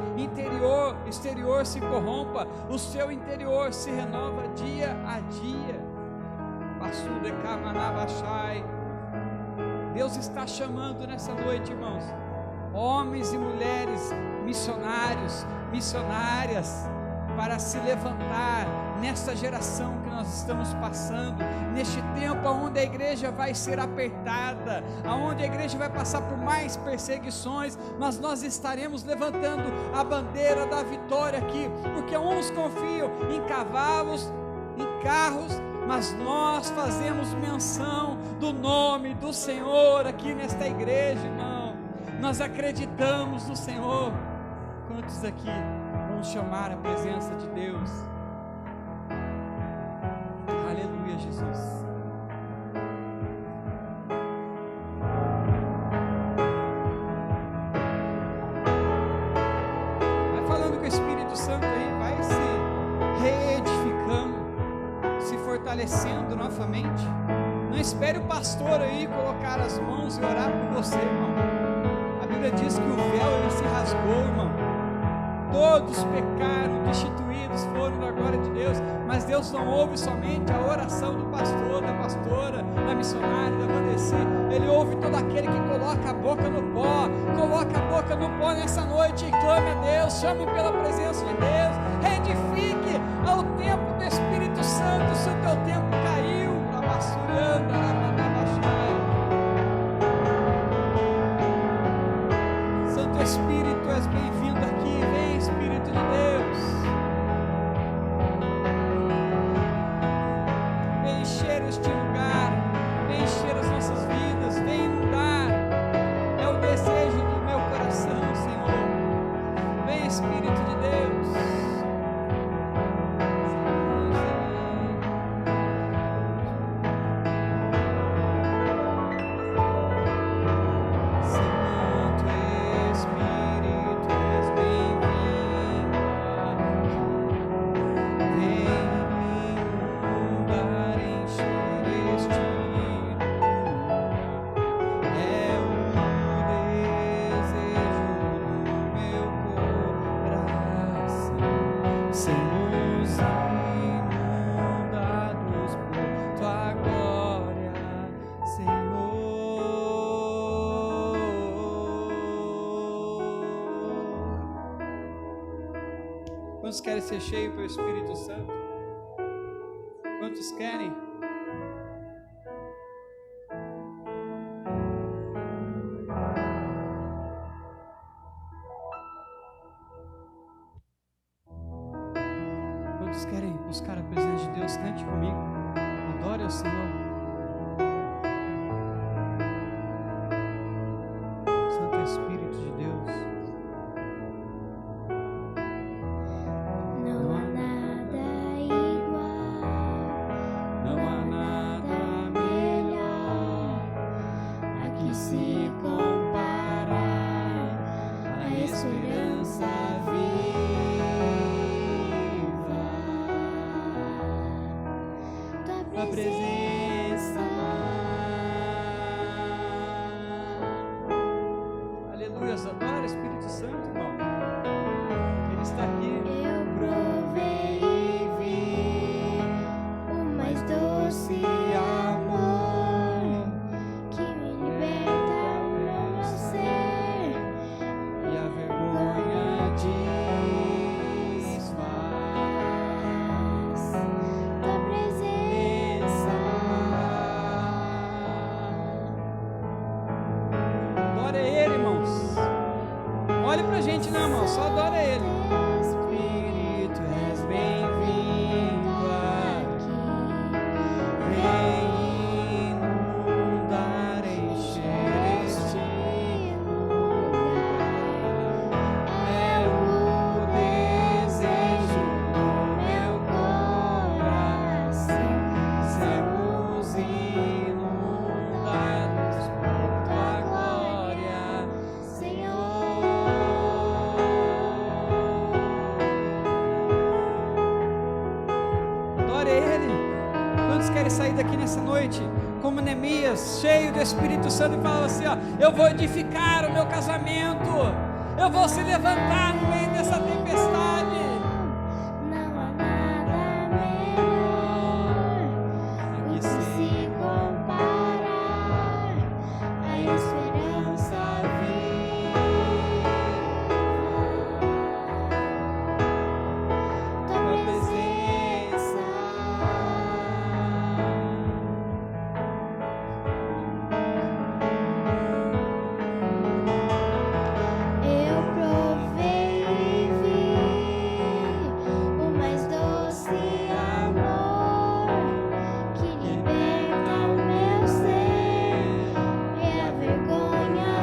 exterior se corrompa, o seu interior se renova dia a dia. Deus está chamando nessa noite, irmãos, homens e mulheres missionários, missionárias, para se levantar nessa geração que nós estamos passando, neste tempo onde a igreja vai ser apertada, onde a igreja vai passar por mais perseguições, mas nós estaremos levantando a bandeira da vitória aqui, porque uns confiam em cavalos, em carros, mas nós fazemos menção do nome do Senhor aqui nesta igreja, irmão. Nós acreditamos no Senhor. Quantos aqui vão chamar a presença de Deus? Aleluia, Jesus. Vai falando com o Espírito Santo aí, vai se reedificando, se fortalecendo novamente. Não espere o pastor aí colocar as mãos e orar por você, irmão. A Bíblia diz que o véu ele se rasgou, irmão. Todos pecaram, destituídos foram da glória de Deus, mas Deus não ouve somente a oração do pastor, da pastora, da missionária, da Vandeci. Ele ouve todo aquele que coloca a boca no pó nessa noite e clame a Deus, chame pela presença de Deus, reedifique ao tempo do Espírito Santo. Se o teu tempo caiu, Santo Espírito, és bem-vindo aqui. Vem, Espírito de Deus, vem encher este lugar, vem encher as nossas vidas, vem inundar. É o desejo do meu coração, Senhor. Vem, Espírito de Deus. Quantos querem ser cheios pelo Espírito Santo? Quantos querem? Quantos querem buscar a presença de Deus? Cante comigo. Adore ao Senhor. Santo Espírito de Deus. Não há nada igual, Não há nada melhor a que se comparar a esperança viva. Tua presença, Aleluia. Adora o Espírito Santo, irmão. Ele está aqui. eu provei e vi o mais doce amor que me liberta o meu ser E a vergonha desfaz. Tua presença, Adora Ele, irmãos. Olhe pra gente, não, irmão. Só adora Ele. Espírito, és bem-vindo aqui. Vem inundar, encher este lugar. É o desejo do meu coração. Sermos inundados por tua glória, Adore Ele. Quantos querem sair daqui nessa noite como Neemias, cheio do Espírito Santo, e falar assim: ó, eu vou edificar o meu casamento, eu vou se levantar no meio dessa tempestade. não há nada melhor a que se comparar a esperança viva. Tua presença, eu provei e vi o mais doce amor que liberta o meu ser e a vergonha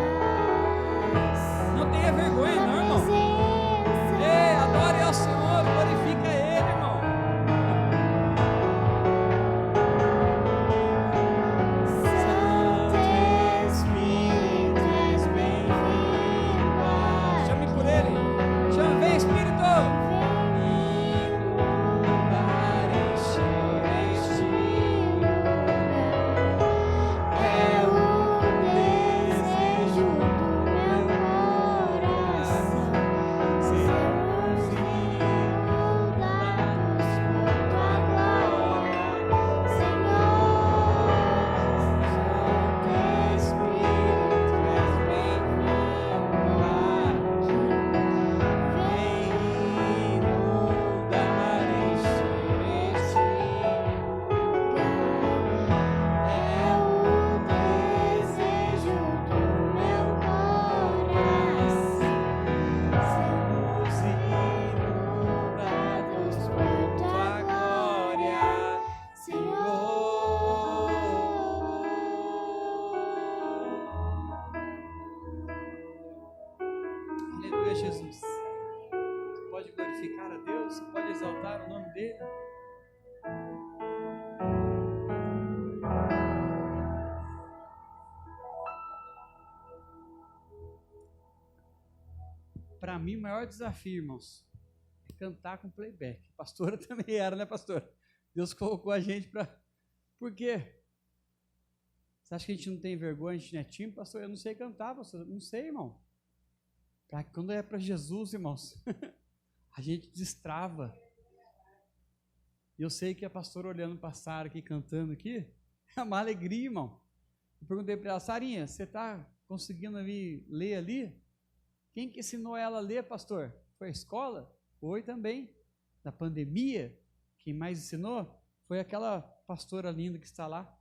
desfaz. Não tenha vergonha, não, irmão. Ei, adore ao Senhor, glorifica Ele, irmão. Santo Espírito, és bem-vindo aqui. Chame por Ele. Chame, vem, Espírito. Inundar, encher este lugar. É o desejo do meu coração. Sermos inundados por tua glória, Senhor. Santo Espírito, és bem-vindo aqui. Vem Inundar, encher este é o desejo do meu coração. Sermos inundados por tua glória, Senhor. Aleluia, Jesus. Você pode glorificar a Deus, você pode exaltar o nome dEle. Para mim, o maior desafio, irmãos, é cantar com playback. Pastora também era, né, pastora? Deus colocou a gente para... Por quê? Você acha que a gente não tem vergonha, a gente não é tímido, pastor? Eu não sei cantar, pastor. Não sei, irmão. Quando é para Jesus, irmãos, a gente destrava. E eu sei que a pastora olhando para a Sara aqui, cantando aqui, é uma alegria, irmão. Eu perguntei para ela: Sarinha, você está conseguindo ler ali? Quem que ensinou ela a ler, pastor? Foi a escola? Foi também. Na pandemia, quem mais ensinou foi aquela pastora linda que está lá.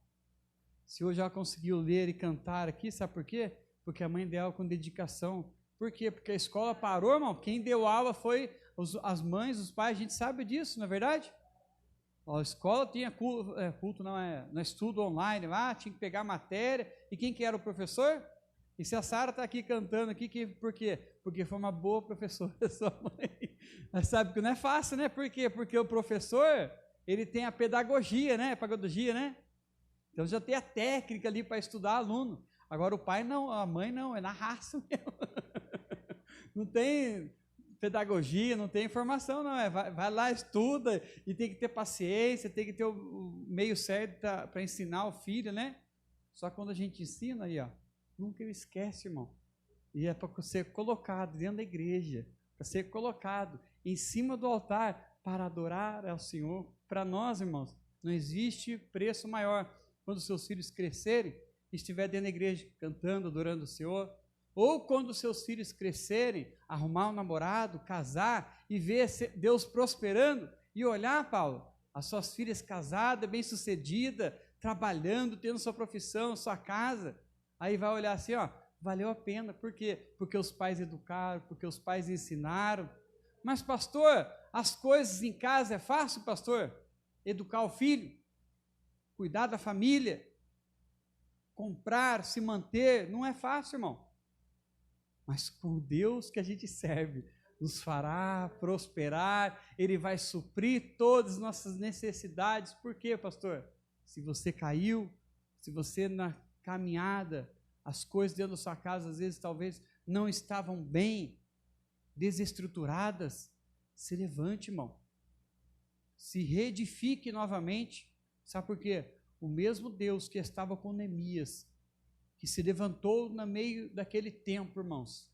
Se hoje ela conseguiu ler e cantar aqui, sabe por quê? Porque a mãe dela com dedicação. Por quê? Porque a escola parou, irmão. Quem deu aula foi as mães, os pais, a gente sabe disso, não é verdade? A escola tinha culto não é estudo online lá, tinha que pegar matéria. E quem que era o professor? E se a Sara está aqui cantando aqui, por quê? Porque foi uma boa professora, sua mãe. Mas sabe que não é fácil, né? Por quê? Porque o professor, ele tem a pedagogia, né? Pedagogia, né? Então já tem a técnica ali para estudar aluno. Agora o pai não, a mãe não, é na raça mesmo. Não tem pedagogia, não tem informação, não. Vai lá, estuda, e tem que ter paciência, tem que ter o meio certo para ensinar o filho, né? Só que quando a gente ensina aí, ó, nunca esquece, irmão. E é para ser colocado dentro da igreja, para ser colocado em cima do altar para adorar ao Senhor. Para nós, irmãos, não existe preço maior. Quando seus filhos crescerem, estiver dentro da igreja cantando, adorando o Senhor, ou quando seus filhos crescerem, arrumar um namorado, casar e ver Deus prosperando e olhar, Paulo, as suas filhas casadas, bem-sucedidas, trabalhando, tendo sua profissão, sua casa, aí vai olhar assim, ó, valeu a pena. Por quê? Porque os pais educaram, porque os pais ensinaram. Mas, pastor, as coisas em casa é fácil, pastor? Educar o filho, cuidar da família, comprar, se manter, não é fácil, irmão. Mas com o Deus que a gente serve, nos fará prosperar, Ele vai suprir todas as nossas necessidades. Por quê, pastor? Se você caiu, se você na caminhada, as coisas dentro da sua casa, às vezes, talvez não estavam bem, desestruturadas, se levante, irmão. Se reedifique novamente. Sabe por quê? O mesmo Deus que estava com Neemias, que se levantou no meio daquele tempo, irmãos.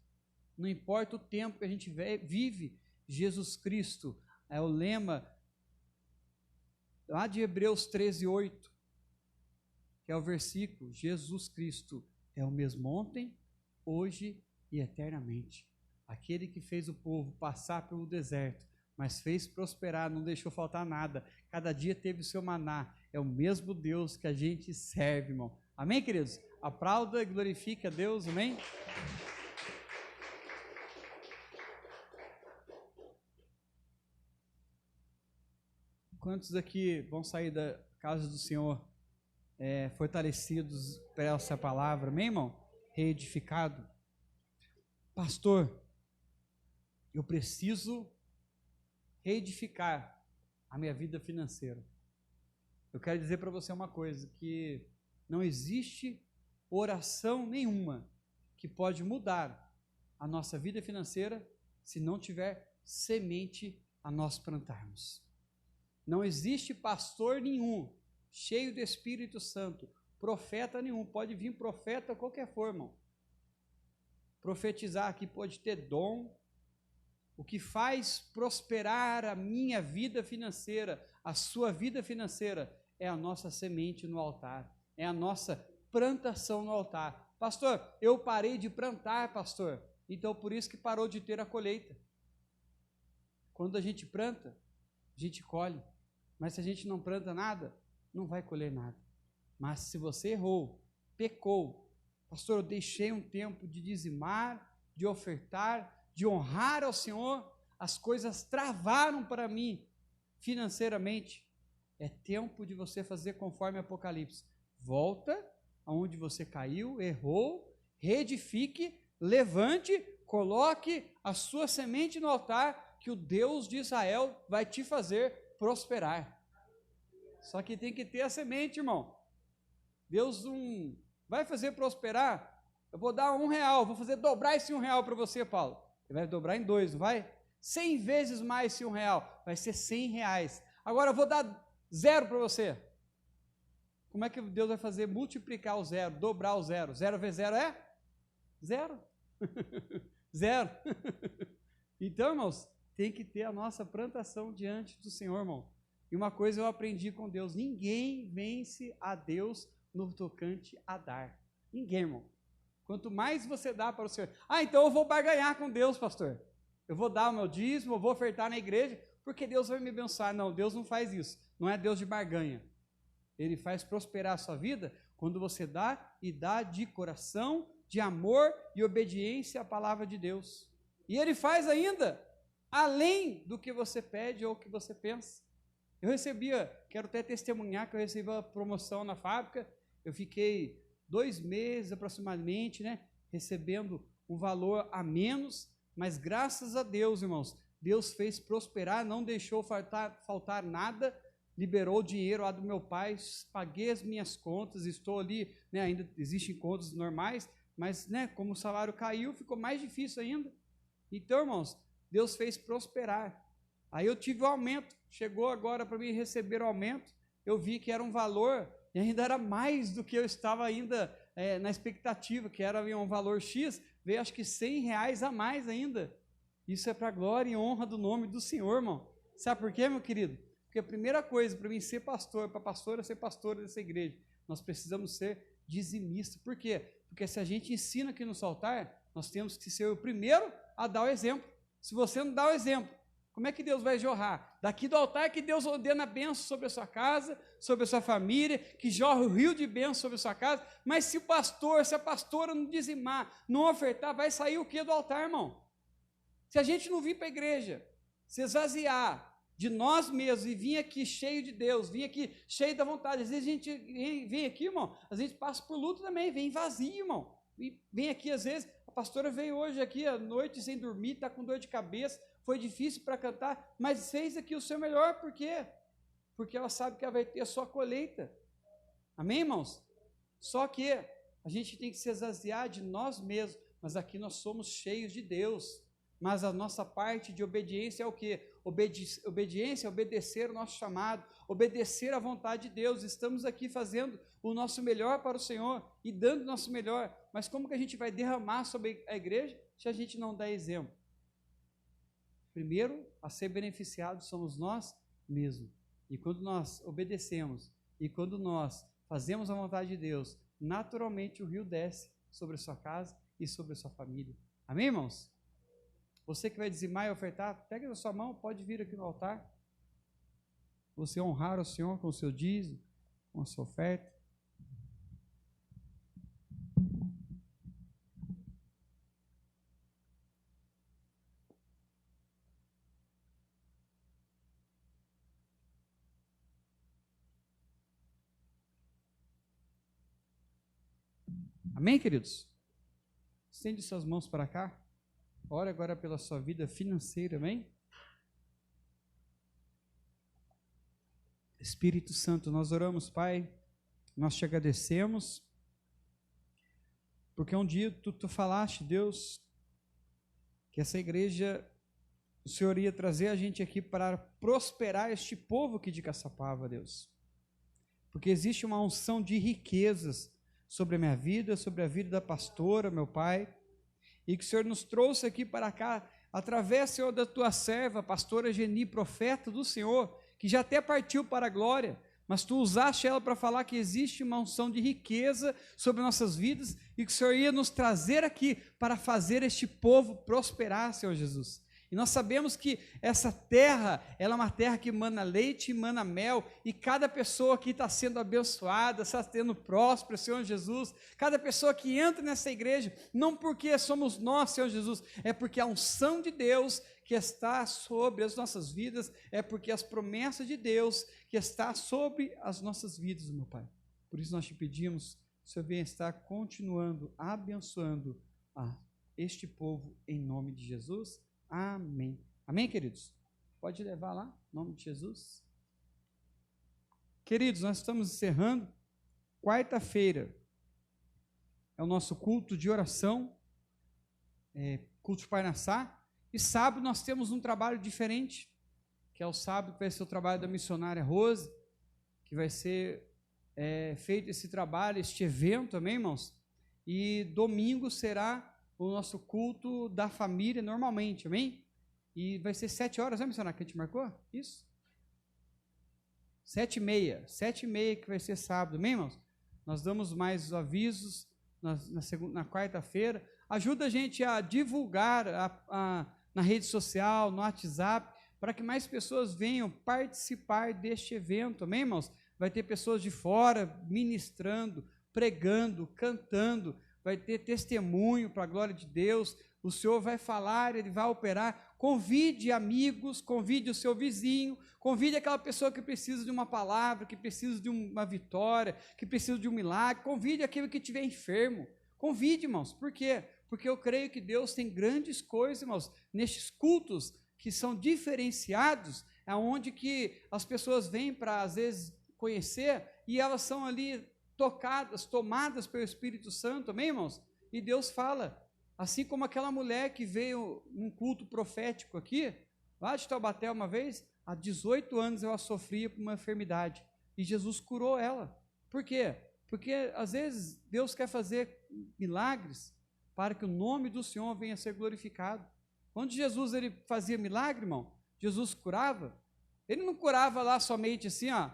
Não importa o tempo que a gente vive, Jesus Cristo é o lema lá de Hebreus 13:8, que é o versículo: Jesus Cristo é o mesmo ontem, hoje e eternamente. Aquele que fez o povo passar pelo deserto, mas fez prosperar, não deixou faltar nada. Cada dia teve o seu maná. É o mesmo Deus que a gente serve, irmão. Amém, queridos? Aplauda e glorifique a Deus, amém? Quantos aqui vão sair da casa do Senhor fortalecidos por essa palavra, amém, irmão? Reedificado. Pastor, eu preciso reedificar a minha vida financeira. Eu quero dizer para você uma coisa, que não existe oração nenhuma que pode mudar a nossa vida financeira se não tiver semente a nós plantarmos. Não existe pastor nenhum cheio do Espírito Santo, profeta nenhum, pode vir profeta de qualquer forma. Profetizar aqui pode ter dom. O que faz prosperar a minha vida financeira, a sua vida financeira, é a nossa semente no altar, é a nossa plantação no altar. Pastor, eu parei de plantar, pastor, então por isso que parou de ter a colheita. Quando a gente planta, a gente colhe, mas se a gente não planta nada, não vai colher nada. Mas se você errou, pecou, pastor, eu deixei um tempo de dizimar, de ofertar, de honrar ao Senhor, as coisas travaram para mim financeiramente. É tempo de você fazer conforme Apocalipse. Volta aonde você caiu, errou, reedifique, levante, coloque a sua semente no altar, que o Deus de Israel vai te fazer prosperar. Só que tem que ter a semente, irmão. Deus não vai fazer prosperar. Eu vou dar R$1, vou fazer dobrar esse R$1 para você, Paulo. Ele vai dobrar em 2, não vai? 100 vezes mais esse R$1, vai ser R$100. Agora eu vou dar 0 para você. Como é que Deus vai fazer multiplicar o 0, dobrar o 0? 0 vezes 0 é? 0. 0. Então, irmãos, tem que ter a nossa plantação diante do Senhor, irmão. E uma coisa eu aprendi com Deus: ninguém vence a Deus no tocante a dar. Ninguém, irmão. Quanto mais você dá para o Senhor. Ah, então eu vou barganhar com Deus, pastor. Eu vou dar o meu dízimo, eu vou ofertar na igreja, porque Deus vai me abençoar. Não, Deus não faz isso. Não é Deus de barganha. Ele faz prosperar a sua vida quando você dá e dá de coração, de amor e obediência à palavra de Deus. E Ele faz ainda além do que você pede ou que você pensa. Eu quero até testemunhar que eu recebi uma promoção na fábrica. Eu fiquei 2 meses aproximadamente, né, recebendo um valor a menos, mas graças a Deus, irmãos, Deus fez prosperar, não deixou faltar nada, liberou o dinheiro lá do meu pai, paguei as minhas contas, estou ali, né, ainda existem contas normais, mas, né, como o salário caiu, ficou mais difícil ainda. Então, irmãos, Deus fez prosperar. Aí eu tive o aumento, chegou agora para mim receber o aumento, eu vi que era um valor, e ainda era mais do que eu estava ainda na expectativa, que era um valor X, veio acho que R$100 a mais ainda. Isso é para a glória e honra do nome do Senhor, irmão. Sabe por quê, meu querido? Porque a primeira coisa para mim ser pastor, para a pastora ser pastora dessa igreja, nós precisamos ser dizimistas. Por quê? Porque se a gente ensina aqui no altar, nós temos que ser o primeiro a dar o exemplo. Se você não dá o exemplo, como é que Deus vai jorrar? Daqui do altar que Deus ordena a bênção sobre a sua casa, sobre a sua família, que jorra o rio de bênção sobre a sua casa, mas se a pastora não dizimar, não ofertar, vai sair o que do altar, irmão? Se a gente não vir para a igreja, se esvaziar de nós mesmos e vir aqui cheio de Deus, vir aqui cheio da vontade, às vezes a gente vem aqui, irmão, às vezes passa por luto também, vem vazio, irmão, e vem aqui às vezes, a pastora veio hoje aqui à noite sem dormir, está com dor de cabeça, foi difícil para cantar, mas fez aqui o seu melhor, por quê? Porque ela sabe que ela vai ter a sua colheita, amém, irmãos? Só que a gente tem que se esvaziar de nós mesmos, mas aqui nós somos cheios de Deus, mas a nossa parte de obediência é o quê? Obediência é obedecer o nosso chamado, obedecer à vontade de Deus. Estamos aqui fazendo o nosso melhor para o Senhor e dando o nosso melhor, mas como que a gente vai derramar sobre a igreja se a gente não dá exemplo? Primeiro, a ser beneficiados somos nós mesmos. E quando nós obedecemos e quando nós fazemos a vontade de Deus, naturalmente o rio desce sobre a sua casa e sobre a sua família. Amém, irmãos? Você que vai dizimar e ofertar, pega na sua mão, pode vir aqui no altar. Você honrar o Senhor com o seu dízimo, com a sua oferta. Amém, queridos? Estende suas mãos para cá. Ore agora pela sua vida financeira, amém? Espírito Santo, nós oramos, Pai, nós te agradecemos, porque um dia tu falaste, Deus, que essa igreja, o Senhor ia trazer a gente aqui para prosperar este povo aqui de Caçapava, Deus, porque existe uma unção de riquezas sobre a minha vida, sobre a vida da pastora, meu Pai, e que o Senhor nos trouxe aqui para cá, através, Senhor, da tua serva, a pastora Geni, profeta do Senhor, que já até partiu para a glória, mas tu usaste ela para falar que existe uma unção de riqueza sobre nossas vidas, e que o Senhor ia nos trazer aqui para fazer este povo prosperar, Senhor Jesus. E nós sabemos que essa terra, ela é uma terra que mana leite e mana mel, e cada pessoa aqui está sendo abençoada, está sendo próspera, Senhor Jesus. Cada pessoa que entra nessa igreja, não porque somos nós, Senhor Jesus, é porque a unção de Deus que está sobre as nossas vidas, é porque as promessas de Deus que está sobre as nossas vidas, meu Pai. Por isso nós te pedimos, o Senhor venha estar continuando, abençoando este povo em nome de Jesus. Amém. Amém, queridos? Pode levar lá, em nome de Jesus. Queridos, nós estamos encerrando. Quarta-feira é o nosso culto de oração, culto de Parnassá. E sábado nós temos um trabalho diferente, que é o sábado que vai ser o trabalho da missionária Rose, que vai ser feito esse trabalho, este evento, amém, irmãos? E domingo será o nosso culto da família normalmente, amém? E vai ser 7 horas, né, missionário, que a gente marcou? Isso? 7h30 que vai ser sábado, amém, irmãos? Nós damos mais os avisos na quarta-feira. Ajuda a gente a divulgar na rede social, no WhatsApp, para que mais pessoas venham participar deste evento, amém, irmãos? Vai ter pessoas de fora ministrando, pregando, cantando, vai ter testemunho para a glória de Deus, o Senhor vai falar, Ele vai operar. Convide amigos, convide o seu vizinho, convide aquela pessoa que precisa de uma palavra, que precisa de uma vitória, que precisa de um milagre, convide aquele que estiver enfermo, convide, irmãos. Por quê? Porque eu creio que Deus tem grandes coisas, irmãos, nestes cultos que são diferenciados, aonde que as pessoas vêm para, às vezes, conhecer, e elas são ali tocadas, tomadas pelo Espírito Santo, amém, irmãos? E Deus fala, assim como aquela mulher que veio num culto profético aqui, lá de Taubaté uma vez, há 18 anos ela sofria por uma enfermidade, e Jesus curou ela. Por quê? Porque, às vezes, Deus quer fazer milagres para que o nome do Senhor venha a ser glorificado. Quando Jesus ele fazia milagre, irmão, Jesus curava, ele não curava lá somente assim, ó,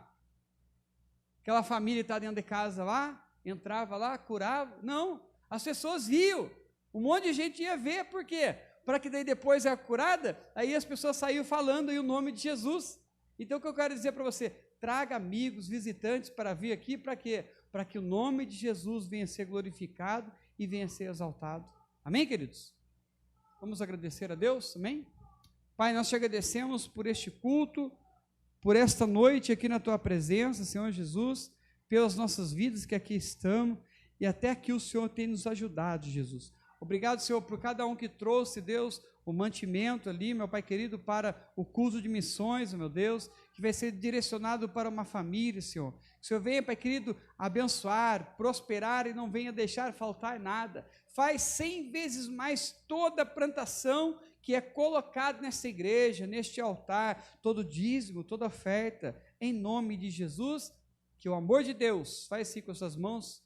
aquela família está dentro de casa lá, entrava lá, curava. Não, as pessoas riam, um monte de gente ia ver, por quê? Para que daí depois é curada, aí as pessoas saíam falando aí o nome de Jesus. Então o que eu quero dizer para você, traga amigos, visitantes para vir aqui, para quê? Para que o nome de Jesus venha a ser glorificado e venha a ser exaltado. Amém, queridos? Vamos agradecer a Deus, amém? Pai, nós te agradecemos por este culto, por esta noite aqui na tua presença, Senhor Jesus, pelas nossas vidas que aqui estamos, e até aqui o Senhor tem nos ajudado, Jesus. Obrigado, Senhor, por cada um que trouxe, Deus, o mantimento ali, meu Pai querido, para o curso de missões, meu Deus, que vai ser direcionado para uma família, Senhor. Que o Senhor venha, Pai querido, abençoar, prosperar e não venha deixar faltar nada. Faz 100 vezes mais toda a plantação que é colocada nessa igreja, neste altar, todo dízimo, toda oferta, em nome de Jesus, que o amor de Deus faz assim com as suas mãos,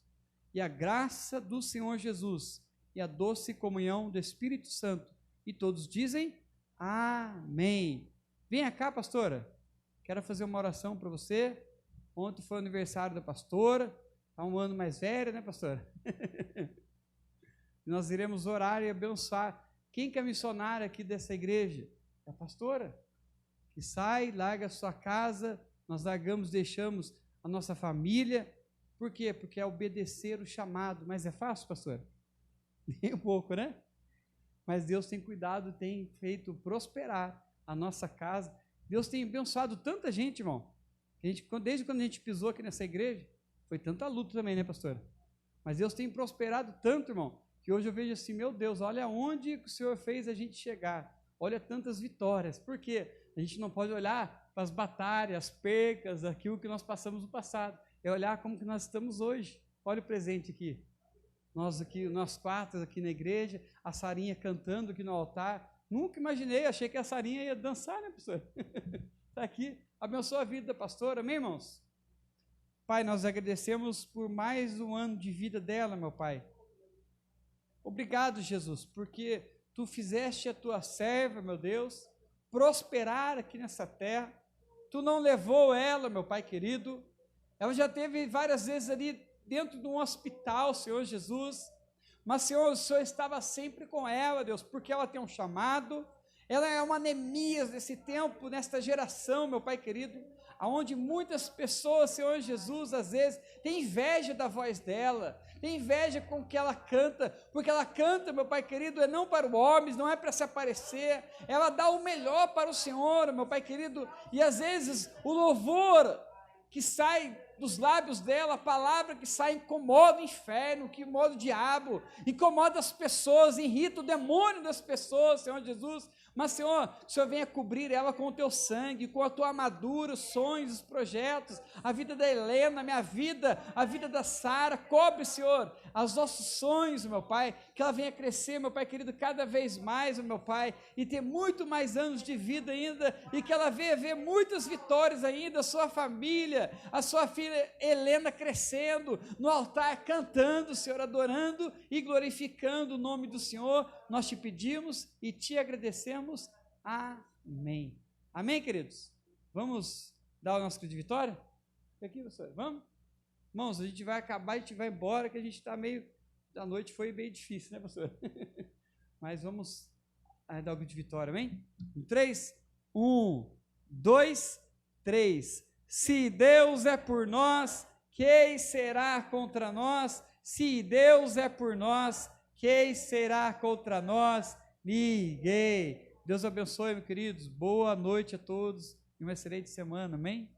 e a graça do Senhor Jesus, e a doce comunhão do Espírito Santo, e todos dizem, amém. Venha cá, pastora, quero fazer uma oração para você. Ontem foi o aniversário da pastora, está um ano mais velha, né, pastora? Nós iremos orar e abençoar. Quem que é missionária aqui dessa igreja? É a pastora, que sai, larga a sua casa, nós largamos, deixamos a nossa família. Por quê? Porque é obedecer o chamado. Mas é fácil, pastora? Nem um pouco, né? Mas Deus tem cuidado, tem feito prosperar a nossa casa. Deus tem abençoado tanta gente, irmão. Desde quando a gente pisou aqui nessa igreja, foi tanta luta também, né, pastora? Mas Deus tem prosperado tanto, irmão, que hoje eu vejo assim, meu Deus, olha onde o Senhor fez a gente chegar. Olha tantas vitórias. Por quê? A gente não pode olhar para as batalhas, as percas, aquilo que nós passamos no passado. É olhar como que nós estamos hoje. Olha o presente aqui. Nós quatro aqui na igreja, a Sarinha cantando aqui no altar. Nunca imaginei, achei que a Sarinha ia dançar, né, pastor? Está aqui. Abençoa a vida da pastora, amém, irmãos? Pai, nós agradecemos por mais um ano de vida dela, meu Pai. Obrigado, Jesus, porque Tu fizeste a Tua serva, meu Deus, prosperar aqui nessa terra. Tu não levou ela, meu Pai querido. Ela já teve várias vezes ali dentro de um hospital, Senhor Jesus. Mas, Senhor, o Senhor estava sempre com ela, Deus, porque ela tem um chamado. Ela é uma Neemias desse tempo, nesta geração, meu Pai querido, aonde muitas pessoas, Senhor Jesus, às vezes, têm inveja da voz dela, tem inveja com o que ela canta, porque ela canta, meu Pai querido, é não para os homens, não é para se aparecer, ela dá o melhor para o Senhor, meu Pai querido, e às vezes o louvor que sai dos lábios dela, a palavra que sai incomoda o inferno, que incomoda o diabo, incomoda as pessoas, irrita o demônio das pessoas, Senhor Jesus. Mas, Senhor, o Senhor venha cobrir ela com o Teu sangue, com a Tua armadura, os sonhos, os projetos, a vida da Helena, a minha vida, a vida da Sara. Cobre, Senhor, os nossos sonhos, meu Pai, que ela venha crescer, meu Pai querido, cada vez mais, meu Pai, e ter muito mais anos de vida ainda, e que ela venha ver muitas vitórias ainda, a sua família, a sua filha Helena crescendo no altar, cantando, Senhor, adorando e glorificando o nome do Senhor. Nós te pedimos e te agradecemos. Amém. Amém, queridos? Vamos dar o nosso grito de vitória? Aqui, pastor, vamos? Irmãos, a gente vai acabar, a gente vai embora, que a gente está meio a noite foi bem difícil, né, pastor? Mas vamos dar algo de vitória, amém? 3, 1, 2, 3. Se Deus é por nós, quem será contra nós? Se Deus é por nós, quem será contra nós? Ninguém. Deus abençoe, meus queridos. Boa noite a todos e uma excelente semana, amém?